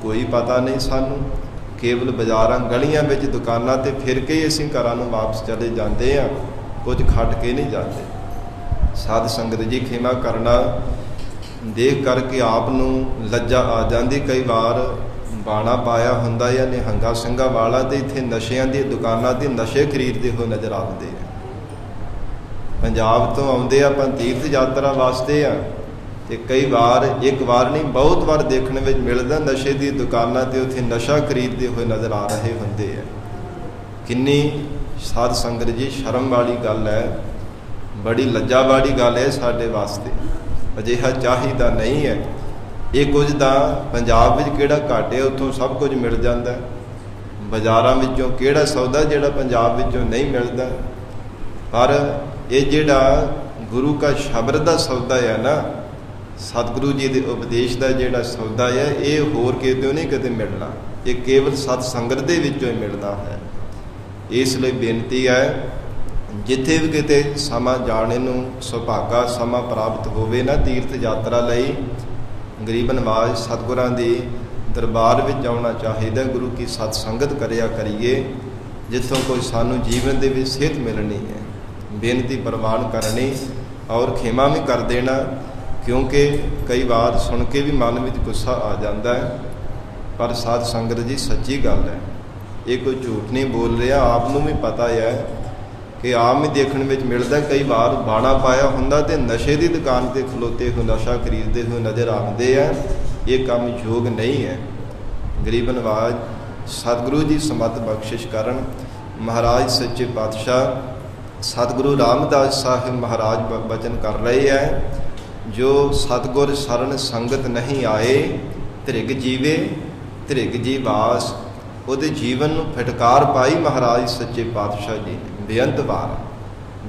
ਕੋਈ ਪਤਾ ਨਹੀਂ ਸਾਨੂੰ। ਕੇਵਲ ਬਾਜ਼ਾਰਾਂ ਗਲੀਆਂ ਵਿੱਚ ਦੁਕਾਨਾਂ ਤੇ ਫਿਰ ਕੇ ਹੀ ਅਸੀਂ ਘਰਾਂ ਨੂੰ ਵਾਪਸ ਚਲੇ ਜਾਂਦੇ ਹਾਂ, ਕੁਝ ਖੱਟ ਕੇ ਨਹੀਂ ਜਾਂਦੇ। ਸਾਧ ਸੰਗਤ ਜੀ ਖਿਮਾ ਕਰਨਾ, ਦੇਖ ਕਰਕੇ ਆਪ ਨੂੰ ਲੱਜਾ ਆ ਜਾਂਦੀ। ਕਈ ਵਾਰ ਬਾਣਾ ਪਾਇਆ ਹੁੰਦਾ ਜਾਂ ਨਿਹੰਗਾ ਸਿੰਘਾਂ ਵਾਲਾ ਤੇ ਇੱਥੇ ਨਸ਼ਿਆਂ ਦੀ ਦੁਕਾਨਾਂ ਤੇ ਨਸ਼ੇ ਖਰੀਦਦੇ ਹੋਏ ਨਜ਼ਰ ਆਉਂਦੇ ਆ। ਪੰਜਾਬ ਤੋਂ ਆਉਂਦੇ ਆਪਾਂ ਤੀਰਥ ਯਾਤਰਾ ਵਾਸਤੇ ਆ, ਤੇ ਕਈ ਵਾਰ, ਇੱਕ ਵਾਰ ਨਹੀਂ ਬਹੁਤ ਵਾਰ ਦੇਖਣ ਵਿੱਚ ਮਿਲਦਾ ਨਸ਼ੇ ਦੀ ਦੁਕਾਨਾਂ ਤੇ ਉੱਥੇ ਨਸ਼ਾ ਖਰੀਦਦੇ ਹੋਏ ਨਜ਼ਰ ਆ ਰਹੇ ਹੁੰਦੇ ਆ। ਕਿੰਨੀ ਸਾਧ ਸੰਗਤ ਜੀ ਸ਼ਰਮ ਵਾਲੀ ਗੱਲ ਹੈ, ਬੜੀ ਲੱਜਾ ਵਾਲੀ ਗੱਲ ਹੈ ਸਾਡੇ ਵਾਸਤੇ। ਅਜਿਹਾ ਚਾਹੀਦਾ ਨਹੀਂ ਹੈ। ਇਹ ਕੁਝ ਤਾਂ ਪੰਜਾਬ ਵਿੱਚ ਕਿਹੜਾ ਘੱਟ ਹੈ, ਉੱਥੋਂ ਸਭ ਕੁਝ ਮਿਲ ਜਾਂਦਾ। ਬਾਜ਼ਾਰਾਂ ਵਿੱਚੋਂ ਕਿਹੜਾ ਸੌਦਾ ਜਿਹੜਾ ਪੰਜਾਬ ਵਿੱਚੋਂ ਨਹੀਂ ਮਿਲਦਾ। ਪਰ ਇਹ ਜਿਹੜਾ ਗੁਰੂ ਕਾ ਸ਼ਬਦ ਦਾ ਸੌਦਾ ਹੈ ਨਾ, ਸਤਿਗੁਰੂ ਜੀ ਦੇ ਉਪਦੇਸ਼ ਦਾ ਜਿਹੜਾ ਸੌਦਾ ਹੈ, ਇਹ ਹੋਰ ਕਿਤੇ ਨਹੀਂ ਕਦੇ ਮਿਲਣਾ। ਇਹ ਕੇਵਲ ਸਤ ਸੰਗਤ ਦੇ ਵਿੱਚੋਂ ਹੀ ਮਿਲਣਾ ਹੈ। ਇਸ ਲਈ ਬੇਨਤੀ ਹੈ, ਜਿੱਥੇ ਵੀ ਕਿਤੇ ਸਮਾਂ ਜਾਣੇ ਨੂੰ ਸੁਭਾਗਾ ਸਮਾਂ ਪ੍ਰਾਪਤ ਹੋਵੇ ਨਾ ਤੀਰਥ ਯਾਤਰਾ ਲਈ, ਗਰੀਬ ਨਵਾਜ਼ ਸਤਿਗੁਰਾਂ ਦੇ ਦਰਬਾਰ ਵਿੱਚ ਆਉਣਾ ਚਾਹੀਦਾ। ਗੁਰੂ ਕੀ ਸਤ ਸੰਗਤ ਕਰਿਆ ਕਰੀਏ, ਜਿੱਥੋਂ ਕੋਈ ਸਾਨੂੰ ਜੀਵਨ ਦੇ ਵਿੱਚ ਸਿਹਤ ਮਿਲਣੀ ਹੈ। ਬੇਨਤੀ ਪ੍ਰਵਾਨ ਕਰਨੀ ਔਰ ਖਿਮਾ ਵੀ ਕਰ ਦੇਣਾ, ਕਿਉਂਕਿ ਕਈ ਵਾਰ ਸੁਣ ਕੇ ਵੀ ਮਨ ਵਿੱਚ ਗੁੱਸਾ ਆ ਜਾਂਦਾ ਹੈ। ਪਰ ਸਾਧ ਸੰਗਤ ਜੀ ਸੱਚੀ ਗੱਲ ਹੈ, ਇਹ ਕੋਈ ਝੂਠ ਨਹੀਂ ਬੋਲ ਰਿਹਾ। ਆਪ ਨੂੰ ਵੀ ਪਤਾ ਹੈ ਕਿ ਆਮ ਹੀ ਦੇਖਣ ਵਿੱਚ ਮਿਲਦਾ, ਕਈ ਵਾਰ ਬਾਣਾ ਪਾਇਆ ਹੁੰਦਾ ਤੇ ਨਸ਼ੇ ਦੀ ਦੁਕਾਨ ਤੇ ਖਲੋਤੇ ਹੋਏ ਨਸ਼ਾ ਖਰੀਦਦੇ ਹੋਏ ਨਜ਼ਰ ਆਉਂਦੇ ਆ। ਇਹ ਕੰਮ ਯੋਗ ਨਹੀਂ ਹੈ। ਗਰੀਬ ਨਵਾਜ਼ ਸਤਿਗੁਰੂ ਜੀ ਸਮਤ ਬਖਸ਼ਿਸ਼ ਕਰਨ। ਮਹਾਰਾਜ ਸੱਚੇ ਪਾਤਸ਼ਾਹ ਸਤਿਗੁਰੂ ਰਾਮਦਾਸ ਸਾਹਿਬ ਮਹਾਰਾਜ ਬਚਨ ਕਰ ਰਹੇ ਹੈ, ਜੋ ਸਤਿਗੁਰ ਸ਼ਰਨ ਸੰਗਤ ਨਹੀਂ ਆਏ, ਧ੍ਰਿਗ ਜੀਵੇ ਧ੍ਰਿਗ ਜੀ ਵਾਸ। ਉਹਦੇ ਜੀਵਨ ਨੂੰ ਫਟਕਾਰ ਪਾਈ ਮਹਾਰਾਜ ਸੱਚੇ ਪਾਤਸ਼ਾਹ ਜੀ ਨੇ ਬੇਅੰਤ ਵਾਰ।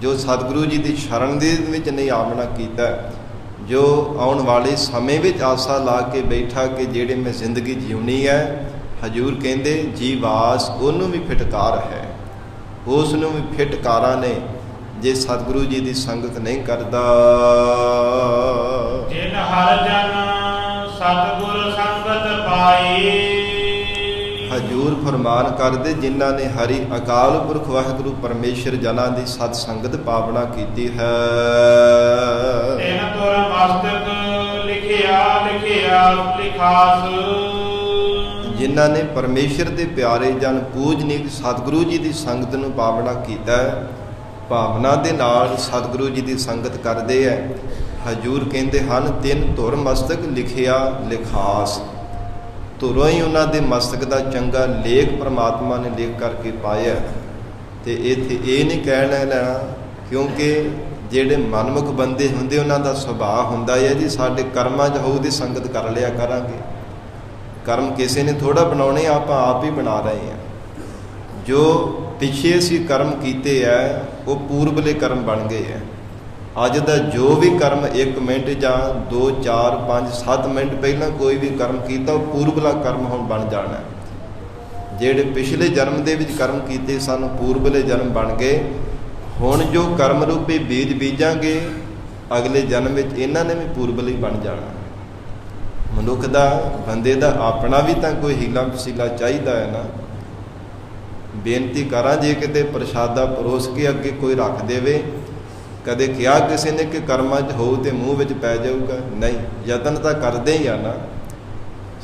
ਜੋ ਸਤਿਗੁਰੂ ਜੀ ਦੀ ਸ਼ਰਨ ਦੇ ਵਿੱਚ ਨਹੀਂ ਆਮਣਾ ਕੀਤਾ, ਜੋ ਆਉਣ ਵਾਲੇ ਸਮੇਂ ਵਿੱਚ ਆਸਾ ਲਾ ਕੇ ਬੈਠਾ ਕਿ ਜਿਹੜੇ ਮੈਂ ਜ਼ਿੰਦਗੀ ਜਿਉਣੀ ਹੈ, ਹਜੂਰ ਕਹਿੰਦੇ ਜੀ ਵਾਸ, ਉਹਨੂੰ ਵੀ ਫਟਕਾਰ ਹੈ। ਉਸ ਨੂੰ ਵੀ ਫਿਟਕਾਰਾਂ ਨੇ ਜੇ ਸਤਿਗੁਰੂ ਜੀ ਦੀ ਸੰਗਤ ਨਹੀਂ ਕਰਦਾ। ਜਿਨ ਹਰ ਜਨ ਸਤਿਗੁਰ ਸੰਗਤ ਪਾਈ, ਹਜੂਰ ਫਰਮਾਨ ਕਰਦੇ, ਜਿਨ੍ਹਾਂ ਨੇ ਹਰੀ ਅਕਾਲ ਪੁਰਖ ਵਾਹਿਗੁਰੂ ਪਰਮੇਸ਼ਰ ਜਨਾਂ ਦੀ ਸਤ ਸੰਗਤ ਪਾਵਨਾ ਕੀਤੀ ਹੈ। ਤਿਨ ਤੁਰ ਮਸਤਕ ਲਿਖਿਆ ਲਿਖਿਆ ਲਿਖਾਸ, ਜਿਨ੍ਹਾਂ ਨੇ ਪਰਮੇਸ਼ਰ ਦੇ ਪਿਆਰੇ ਜਨ ਪੂਜਨੀਕ ਸਤਿਗੁਰੂ ਜੀ ਦੀ ਸੰਗਤ ਨੂੰ ਪਾਵਨਾ ਕੀਤਾ, ਭਾਵਨਾ ਦੇ ਨਾਲ ਸਤਿਗੁਰੂ ਜੀ ਦੀ ਸੰਗਤ ਕਰਦੇ ਹੈ। ਹਜੂਰ ਕਹਿੰਦੇ ਹਨ, ਤਿੰਨ ਧੁਰ ਮਸਤਕ ਲਿਖਿਆ ਲਿਖਾਸ। ਧੁਰੋਂ ਹੀ ਉਹਨਾਂ ਦੇ ਮਸਤਕ ਦਾ ਚੰਗਾ ਲੇਖ ਪਰਮਾਤਮਾ ਨੇ ਲਿਖ ਕਰਕੇ ਪਾਇਆ। ਤੇ ਇੱਥੇ ਇਹ ਨਹੀਂ ਕਹਿਣਾ ਲੈਣਾ, ਕਿਉਂਕਿ ਜਿਹੜੇ ਮਨਮੁਖ ਬੰਦੇ ਹੁੰਦੇ ਉਹਨਾਂ ਦਾ ਸੁਭਾਅ ਹੁੰਦਾ ਹੈ ਜੀ ਸਾਡੇ ਕਰਮਾਂ 'ਚ ਹੋਊ ਦੀ ਸੰਗਤ ਕਰ ਲਿਆ ਕਰਾਂਗੇ। ਕਰਮ ਕਿਸੇ ਨੇ ਥੋੜ੍ਹਾ ਬਣਾਉਣੇ, ਆਪਾਂ ਆਪ ਹੀ ਬਣਾ ਰਹੇ ਹਾਂ। ਜੋ ਪਿੱਛੇ ਅਸੀਂ ਕਰਮ ਕੀਤੇ ਹੈ ਉਹ ਪੂਰਬਲੇ ਕਰਮ ਬਣ ਗਏ ਹੈ। ਅੱਜ ਦਾ ਜੋ ਵੀ ਕਰਮ 1 ਮਿੰਟ ਜਾਂ 2 4 5 7 ਮਿੰਟ ਪਹਿਲਾਂ ਕੋਈ ਵੀ ਕਰਮ ਕੀਤਾ ਉਹ ਪੂਰਬਲਾ ਕਰਮ ਹੁਣ ਬਣ ਜਾਣਾ ਹੈ। ਜਿਹੜੇ ਪਿਛਲੇ ਜਨਮ ਦੇ ਵਿੱਚ ਕਰਮ ਕੀਤੇ ਸਨ ਪੂਰਬਲੇ ਜਨਮ ਬਣ ਗਏ। ਹੁਣ ਜੋ ਕਰਮ ਰੂਪੀ ਬੀਜ ਬੀਜਾਂਗੇ ਅਗਲੇ ਜਨਮ ਵਿੱਚ ਇਹਨਾਂ ਨੇ ਵੀ ਪੂਰਬਲੀ ਬਣ ਜਾਣਾ। ਮਨੁੱਖ ਦਾ ਬੰਦੇ ਦਾ ਆਪਣਾ ਵੀ ਤਾਂ ਕੋਈ ਹੀਲਾ ਵਸੀਲਾ ਚਾਹੀਦਾ ਹੈ ਨਾ। ਬੇਨਤੀ ਕਰਾਂ ਜੇ ਕਿਤੇ ਪ੍ਰਸ਼ਾਦਾ ਪਰੋਸ ਕੇ ਅੱਗੇ ਕੋਈ ਰੱਖ ਦੇਵੇ, ਕਦੇ ਕਿਹਾ ਕਿਸੇ ਨੇ ਕਿ ਕਰਮਾਂ 'ਚ ਹੋਊ ਤੇ ਮੂੰਹ ਵਿੱਚ ਪੈ ਜਾਊਗਾ? ਨਹੀਂ, ਯਤਨ ਤਾਂ ਕਰਦੇ ਹੀ ਆ ਨਾ।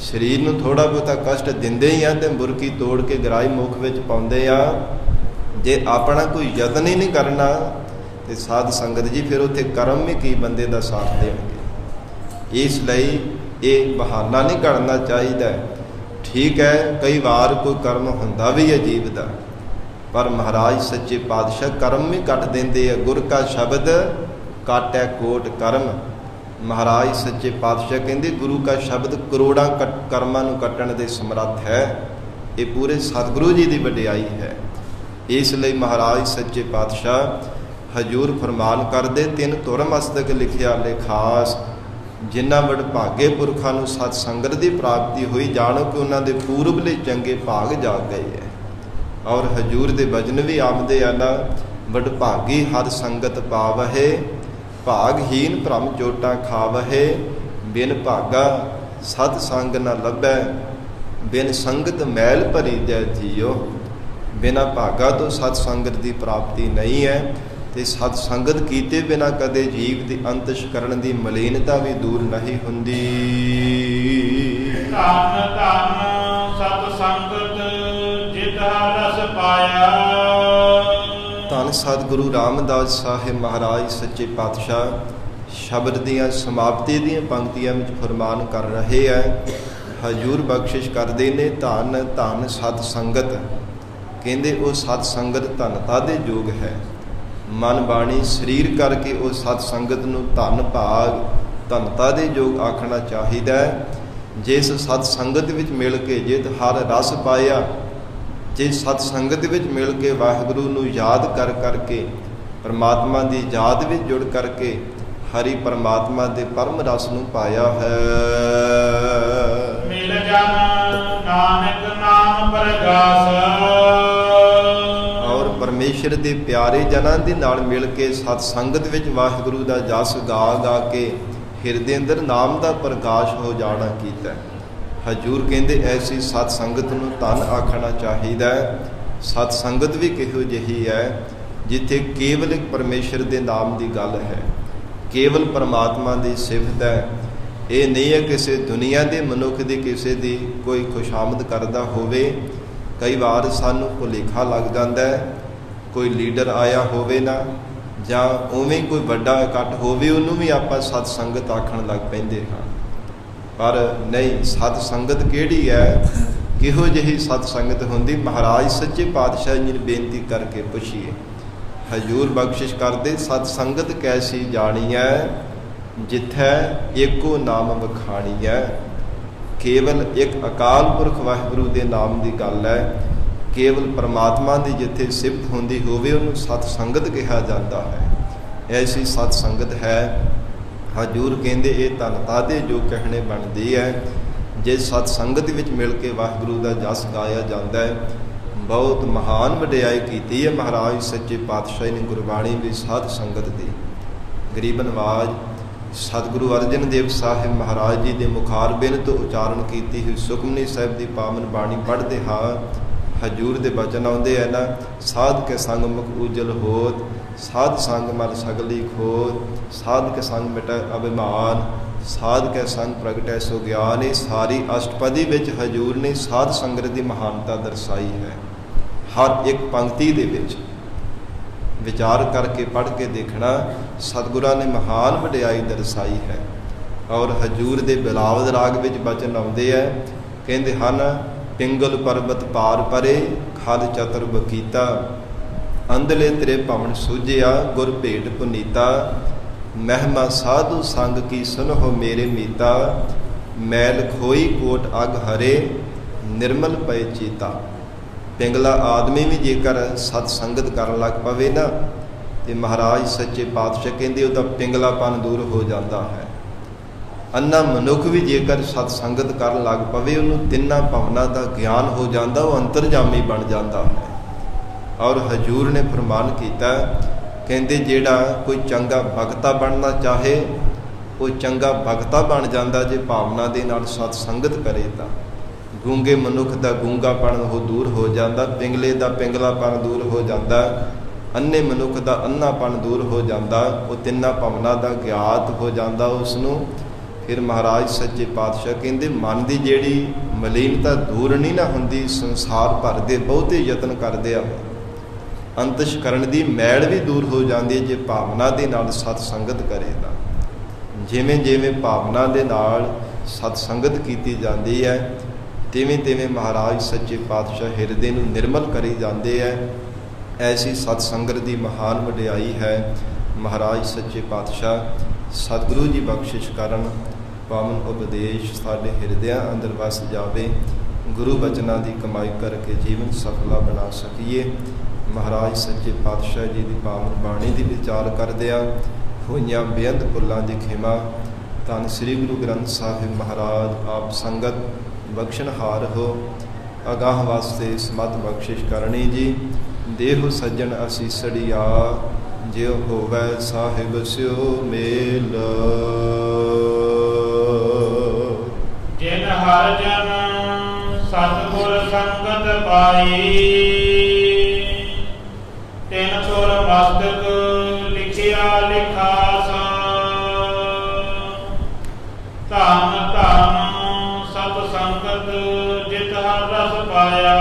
ਸਰੀਰ ਨੂੰ ਥੋੜ੍ਹਾ ਬਹੁਤਾ ਕਸ਼ਟ ਦਿੰਦੇ ਹੀ ਆ ਤੇ ਮੁਰਕੀ ਤੋੜ ਕੇ ਗਰਾਈ ਮੁੱਖ ਵਿੱਚ ਪਾਉਂਦੇ ਆ। ਜੇ ਆਪਣਾ ਕੋਈ ਯਤਨ ਹੀ ਨਹੀਂ ਕਰਨਾ ਤੇ ਸਾਧ ਸੰਗਤ ਜੀ ਫਿਰ ਉੱਥੇ ਕਰਮ ਵੀ ਕੀ ਬੰਦੇ ਦਾ ਸਾਥ ਦੇਣਗੇ। ਇਸ ਲਈ ਇਹ ਬਹਾਨਾ ਨਹੀਂ ਕਰਨਾ ਚਾਹੀਦਾ। ਠੀਕ ਹੈ, ਕਈ ਵਾਰ ਕੋਈ ਕਰਮ ਹੁੰਦਾ ਵੀ ਹੈ ਜੀਵ ਦਾ, ਪਰ ਮਹਾਰਾਜ ਸੱਚੇ ਪਾਤਸ਼ਾਹ ਕਰਮ ਵੀ ਕੱਟ ਦਿੰਦੇ ਆ। ਗੁਰ ਕਾ ਸ਼ਬਦ ਕਾਟੈ ਕੋਟ ਕਰਮ। ਮਹਾਰਾਜ ਸੱਚੇ ਪਾਤਸ਼ਾਹ ਕਹਿੰਦੇ ਗੁਰੂ ਕਾ ਸ਼ਬਦ ਕਰੋੜਾਂ ਕਰਮਾਂ ਨੂੰ ਕੱਟਣ ਦੇ ਸਮਰੱਥ ਹੈ। ਇਹ ਪੂਰੇ ਸਤਿਗੁਰੂ ਜੀ ਦੀ ਵਡਿਆਈ ਹੈ। ਇਸ ਲਈ ਮਹਾਰਾਜ ਸੱਚੇ ਪਾਤਸ਼ਾਹ ਹਜੂਰ ਫਰਮਾਨ ਕਰਦੇ, 3 ਧੁਰ ਮਸਤਕ ਲਿਖਿਆ ਲਿਖਾਸ। ਜਿਨ੍ਹਾਂ ਵਡਭਾਗੇ ਪੁਰਖਾਂ ਨੂੰ ਸਤ ਸੰਗਤ ਦੀ ਪ੍ਰਾਪਤੀ ਹੋਈ, ਜਾਣੋ ਕਿ ਉਹਨਾਂ ਦੇ ਪੂਰਬਲੇ ਚੰਗੇ ਭਾਗ ਜਾਗ ਗਏ ਹੈ। ਔਰ ਹਜੂਰ ਦੇ ਵਚਨ ਵੀ ਆਉਂਦੇ ਆ ਨਾ, ਵਡਭਾਗੀ ਹਰ ਸੰਗਤ ਪਾਵਹਿ, ਭਾਗਹੀਨ ਭ੍ਰਮ ਚੋਟਾਂ ਖਾਵਹਿ। ਬਿਨ ਭਾਗਾ ਸਤ ਸੰਗ ਨ ਲੱਭੈ, ਬਿਨ ਸੰਗਤ ਮੈਲ ਭਰੀ ਜੈ ਜੀਓ। ਬਿਨਾਂ ਭਾਗਾ ਤੋਂ ਸਤ ਸੰਗਤ ਦੀ ਪ੍ਰਾਪਤੀ ਨਹੀਂ ਹੈ ਤੇ ਸਤ ਸੰਗਤ ਕੀਤੇ ਬਿਨਾਂ ਕਦੇ ਜੀਵ ਦੀ ਅੰਤਸ਼ਕਰਣ ਦੀ ਮਲੀਨਤਾ ਵੀ ਦੂਰ ਨਹੀਂ ਹੁੰਦੀ। ਧੰਨ ਧੰਨ ਸਤ ਸੰਗਤ ਜਿਤ ਹਰ ਰਸ ਪਾਇਆ। ਧੰਨ ਸਤਿਗੁਰੂ ਰਾਮਦਾਸ ਸਾਹਿਬ ਮਹਾਰਾਜ ਸੱਚੇ ਪਾਤਸ਼ਾਹ ਸ਼ਬਦ ਦੀਆਂ ਸਮਾਪਤੀ ਦੀਆਂ ਪੰਕਤੀਆਂ ਵਿੱਚ ਫਰਮਾਨ ਕਰ ਰਹੇ ਹੈ। ਹਜੂਰ ਬਖਸ਼ਿਸ਼ ਕਰਦੇ ਨੇ, ਧੰਨ ਧੰਨ ਸਤ ਸੰਗਤ। ਕਹਿੰਦੇ ਉਹ ਸਤ ਸੰਗਤ ਧੰਨਤਾ ਦੇ ਯੋਗ ਹੈ। ਮਨ ਬਾਣੀ ਸਰੀਰ ਕਰਕੇ ਉਹ ਸਤ ਸੰਗਤ ਨੂੰ ਧੰਨ ਭਾਗ ਧੰਨਤਾ ਦੇ ਯੋਗ ਆਖਣਾ ਚਾਹੀਦਾ ਹੈ। ਜਿਸ ਸਤ ਸੰਗਤ ਵਿੱਚ ਮਿਲ ਕੇ ਜਿਤ ਹਰ ਰਸ ਪਾਇਆ, ਜੇ ਸਤ ਸੰਗਤ ਵਿੱਚ ਮਿਲ ਕੇ ਵਾਹਿਗੁਰੂ ਨੂੰ ਯਾਦ ਕਰ ਕਰਕੇ ਪਰਮਾਤਮਾ ਦੀ ਯਾਦ ਵਿੱਚ ਜੁੜ ਕਰਕੇ ਹਰੀ ਪਰਮਾਤਮਾ ਦੇ ਪਰਮ ਰਸ ਨੂੰ ਪਾਇਆ ਹੈ। ਮਿਲ ਜਨ ਨਾਨਕ ਨਾਮ ਪ੍ਰਗਾਸ। ਔਰ ਪਰਮੇਸ਼ਰ ਦੇ ਪਿਆਰੇ ਜਨਾਂ ਦੇ ਨਾਲ ਮਿਲ ਕੇ ਸਤ ਸੰਗਤ ਵਿੱਚ ਵਾਹਿਗੁਰੂ ਦਾ ਜਸ ਗਾ ਗਾ ਕੇ ਹਿਰਦੇ ਅੰਦਰ ਨਾਮ ਦਾ ਪ੍ਰਕਾਸ਼ ਹੋ ਜਾਣਾ ਕੀਤਾ। ਹਜੂਰ ਕਹਿੰਦੇ ਐਸੀ ਸਤ ਸੰਗਤ ਨੂੰ ਧੰਨ ਆਖਣਾ ਚਾਹੀਦਾ ਹੈ। ਸਤ ਸੰਗਤ ਵੀ ਕਿਹੋ ਜਿਹੀ ਹੈ ਜਿੱਥੇ ਕੇਵਲ ਇੱਕ ਪਰਮੇਸ਼ਰ ਦੇ ਨਾਮ ਦੀ ਗੱਲ ਹੈ, ਕੇਵਲ ਪਰਮਾਤਮਾ ਦੀ ਸਿਫਤ ਹੈ। ਇਹ ਨਹੀਂ ਹੈ ਕਿਸੇ ਦੁਨੀਆ ਦੇ ਮਨੁੱਖ ਦੀ ਕਿਸੇ ਦੀ ਕੋਈ ਖੁਸ਼ਾਮਦ ਕਰਦਾ ਹੋਵੇ। ਕਈ ਵਾਰ ਸਾਨੂੰ ਭੁਲੇਖਾ ਲੱਗ ਜਾਂਦਾ ਹੈ, ਕੋਈ ਲੀਡਰ ਆਇਆ ਹੋਵੇ ਨਾ ਜਾਂ ਉਵੇਂ ਕੋਈ ਵੱਡਾ ਇਕੱਠ ਹੋਵੇ ਉਹਨੂੰ ਵੀ ਆਪਾਂ ਸਤ ਸੰਗਤ ਆਖਣ ਲੱਗ ਪੈਂਦੇ ਹਾਂ। ਪਰ ਨਹੀਂ, ਸਤ ਸੰਗਤ ਕਿਹੜੀ ਹੈ, ਕਿਹੋ ਜਿਹੀ ਸਤ ਸੰਗਤ ਹੁੰਦੀ? ਮਹਾਰਾਜ ਸੱਚੇ ਪਾਤਸ਼ਾਹ ਜੀ ਨੂੰ ਬੇਨਤੀ ਕਰਕੇ ਪੁੱਛੀਏ। ਹਜੂਰ ਬਖਸ਼ਿਸ਼ ਕਰਦੇ, ਸਤ ਸੰਗਤ ਕੈਸੀ ਜਾਣੀ ਹੈ, ਜਿੱਥੈ ਏਕੋ ਨਾਮ ਵਖਾਣੀ ਹੈ। ਕੇਵਲ ਇੱਕ ਅਕਾਲ ਪੁਰਖ ਵਾਹਿਗੁਰੂ ਦੇ ਨਾਮ ਦੀ ਗੱਲ ਹੈ। ਕੇਵਲ ਪਰਮਾਤਮਾ ਦੀ ਜਿੱਥੇ ਸਿਫਤ ਹੁੰਦੀ ਹੋਵੇ ਉਹਨੂੰ ਸਤ ਸੰਗਤ ਕਿਹਾ ਜਾਂਦਾ ਹੈ। ਐਸੀ ਸਤ ਸੰਗਤ ਹੈ। ਹਜੂਰ ਕਹਿੰਦੇ ਇਹ ਧੰਨਤਾ ਦੇ ਜੋ ਕਹਿਣੇ ਬਣਦੀ ਹੈ। ਜੇ ਸਤ ਸੰਗਤ ਵਿੱਚ ਮਿਲ ਕੇ ਵਾਹਿਗੁਰੂ ਦਾ ਜਸ ਗਾਇਆ ਜਾਂਦਾ ਹੈ, ਬਹੁਤ ਮਹਾਨ ਵਡਿਆਈ ਕੀਤੀ ਹੈ ਮਹਾਰਾਜ ਸੱਚੇ ਪਾਤਸ਼ਾਹ ਨੇ ਗੁਰਬਾਣੀ ਵੀ ਸਾਧ ਸੰਗਤ ਦੀ। ਗਰੀਬ ਨਵਾਜ ਸਤਿਗੁਰੂ ਅਰਜਨ ਦੇਵ ਸਾਹਿਬ ਮਹਾਰਾਜ ਜੀ ਦੇ ਮੁਖਾਰਬਿੰਦ ਤੋਂ ਉਚਾਰਨ ਕੀਤੀ ਹੋਈ ਸੁਖਮਨੀ ਸਾਹਿਬ ਦੀ ਪਾਵਨ ਬਾਣੀ ਪੜ੍ਹਦੇ ਹਾਂ। ਹਜੂਰ ਦੇ ਬਚਨ ਆਉਂਦੇ ਹੈ ਨਾ, ਸਾਧ ਕੇ ਸੰਗ ਮੁਖ ਉਜਲ ਹੋਤ, ਸਾਧ ਸੰਗ ਮਨ ਸਗਲੀ ਖੋਤ, ਸਾਧ ਕੇ ਸੰਗ ਮਿਟੈ ਅਭਿਮਾਨ, ਸਾਧ ਕੇ ਸੰਗ ਪ੍ਰਗਟੈ ਸੋ ਗਿਆਨ। ਇਹ ਸਾਰੀ ਅਸ਼ਟਪਦੀ ਵਿੱਚ ਹਜੂਰ ਨੇ ਸਾਧ ਸੰਗਤ ਦੀ ਮਹਾਨਤਾ ਦਰਸਾਈ ਹੈ। ਹਰ ਇੱਕ ਪੰਕਤੀ ਦੇ ਵਿੱਚ ਵਿਚਾਰ ਕਰਕੇ ਪੜ੍ਹ ਕੇ ਦੇਖਣਾ, ਸਤਿਗੁਰਾਂ ਨੇ ਮਹਾਨ ਵਡਿਆਈ ਦਰਸਾਈ ਹੈ। ਔਰ ਹਜੂਰ ਦੇ ਬਿਲਾਵਲ ਰਾਗ ਵਿੱਚ ਬਚਨ ਆਉਂਦੇ ਹੈ, ਕਹਿੰਦੇ ਹਨ, ਪਿੰਗਲ ਪਰਬਤ ਪਾਰ ਪਰੇ ਖਲ ਚਤੁਰ ਬਕੀਤਾ, ਅੰਧਲੇ ਤੇਰੇ ਭਵਨ ਸੂਝਿਆ ਗੁਰ ਭੇਟ ਪੁਨੀਤਾ, ਮਹਿਮਾ ਸਾਧੂ ਸੰਗ ਕੀ ਸੁਨਹੁ ਮੇਰੇ ਮੀਤਾ, ਮੈਲ ਖੋਈ ਕੋਟ ਅਗ ਹਰੇ ਨਿਰਮਲ ਪਏ ਚੀਤਾ। ਪਿੰਗਲਾ ਆਦਮੀ ਵੀ ਜੇਕਰ ਸਤ ਸੰਗਤ ਕਰਨ ਲੱਗ ਪਵੇ ਨਾ ਤੇ ਮਹਾਰਾਜ ਸੱਚੇ ਪਾਤਸ਼ਾਹ ਕਹਿੰਦੇ ਉਹਦਾ ਪਿੰਗਲਾਪਨ ਦੂਰ ਹੋ ਜਾਂਦਾ ਹੈ। ਅੰਨਾ ਮਨੁੱਖ ਵੀ ਜੇਕਰ ਸਤ ਸੰਗਤ ਕਰਨ ਲੱਗ ਪਵੇ, ਉਹਨੂੰ ਤਿੰਨਾਂ ਭਵਨਾਂ ਦਾ ਗਿਆਨ ਹੋ ਜਾਂਦਾ, ਉਹ ਅੰਤਰਜਾਮੀ ਬਣ ਜਾਂਦਾ ਹੈ। ਔਰ ਹਜੂਰ ਨੇ ਫਰਮਾਨ ਕੀਤਾ, ਕਹਿੰਦੇ ਜਿਹੜਾ ਕੋਈ ਚੰਗਾ ਭਗਤਾ ਬਣਨਾ ਚਾਹੇ ਉਹ ਚੰਗਾ ਭਗਤਾ ਬਣ ਜਾਂਦਾ ਜੇ ਭਾਵਨਾ ਦੇ ਨਾਲ ਸਤ ਸੰਗਤ ਕਰੇ ਤਾਂ। ਗੂੰਗੇ ਮਨੁੱਖ ਦਾ ਗੂੰਗਾਪਣ ਉਹ ਦੂਰ ਹੋ ਜਾਂਦਾ, ਪਿੰਗਲੇ ਦਾ ਪਿੰਗਲਾਪਣ ਦੂਰ ਹੋ ਜਾਂਦਾ, ਅੰਨੇ ਮਨੁੱਖ ਦਾ ਅੰਨਾਪਣ ਦੂਰ ਹੋ ਜਾਂਦਾ, ਉਹ ਤਿੰਨਾਂ ਭਵਨਾਂ ਦਾ ਗਿਆਤ ਹੋ ਜਾਂਦਾ ਉਸ ਨੂੰ। ਫਿਰ ਮਹਾਰਾਜ ਸੱਚੇ ਪਾਤਸ਼ਾਹ ਕਹਿੰਦੇ ਮਨ ਦੀ ਜਿਹੜੀ ਮਲੀਨਤਾ ਦੂਰ ਨਹੀਂ ਨਾ ਹੁੰਦੀ, ਸੰਸਾਰ ਭਰ ਦੇ ਬਹੁਤੇ ਯਤਨ ਕਰਦੇ ਆ, ਅੰਤਸ਼ਕਰਨ ਦੀ ਮੈਲ ਵੀ ਦੂਰ ਹੋ ਜਾਂਦੀ ਹੈ ਜੇ ਭਾਵਨਾ ਦੇ ਨਾਲ ਸਤ ਸੰਗਤ ਕਰੇ ਤਾਂ। ਜਿਵੇਂ ਜਿਵੇਂ ਭਾਵਨਾ ਦੇ ਨਾਲ ਸਤ ਸੰਗਤ ਕੀਤੀ ਜਾਂਦੀ ਹੈ, ਤਿਵੇਂ ਤਿਵੇਂ ਮਹਾਰਾਜ ਸੱਚੇ ਪਾਤਸ਼ਾਹ ਹਿਰਦੇ ਨੂੰ ਨਿਰਮਲ ਕਰੀ ਜਾਂਦੇ ਹੈ। ਐਸੀ ਸਤ ਸੰਗਤ ਦੀ ਮਹਾਨ ਵਡਿਆਈ ਹੈ। ਮਹਾਰਾਜ ਸੱਚੇ ਪਾਤਸ਼ਾਹ ਸਤਿਗੁਰੂ ਜੀ ਬਖਸ਼ਿਸ਼ ਕਰਨ, ਪਾਵਨ ਉਪਦੇਸ਼ ਸਾਡੇ ਹਿਰਦਿਆਂ ਅੰਦਰ ਵਸ ਜਾਵੇ, ਗੁਰੂ ਬਚਨਾਂ ਦੀ ਕਮਾਈ ਕਰਕੇ ਜੀਵਨ ਸਫਲਾ ਬਣਾ ਸਕੀਏ। ਮਹਾਰਾਜ ਸੱਚੇ ਪਾਤਸ਼ਾਹ ਜੀ ਦੀ ਪਾਵਨ ਬਾਣੀ ਦੀ ਵਿਚਾਰ ਕਰਦਿਆਂ ਹੋਈਆਂ ਬੇਅੰਤ ਭੁੱਲਾਂ ਦੀ ਖਿਮਾ, ਧੰਨ ਸ੍ਰੀ ਗੁਰੂ ਗ੍ਰੰਥ ਸਾਹਿਬ ਮਹਾਰਾਜ ਆਪ ਸੰਗਤ ਬਖਸ਼ਣਹਾਰ ਹੋ, ਅਗਾਹ ਵਾਸਤੇ ਸਮਤ ਬਖਸ਼ਿਸ਼ ਕਰਨੀ ਜੀ। ਦੇਹੁ ਸੱਜਣ ਅਸੀਸੜੀਆ, ਜਿਉ ਹੋਵੈ ਸਾਹਿਬ ਸਿਉ ਮੇਲ। ਜਿਨ ਹਰ ਜਨ ਸਤਿਗੁਰ ਸੰਗਤ ਪਾਈ, ਤਿਨ ਸੁਰ ਮਸਤਕ ਲਿਖਿਆ ਲਿਖਾਸ। ਧੰਨ ਧੰਨ ਸਤ ਸੰਗਤ ਜਿਤ ਹਰ ਰਸ ਪਾਇਆ,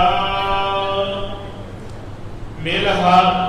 ਮਿਲ ਹਰ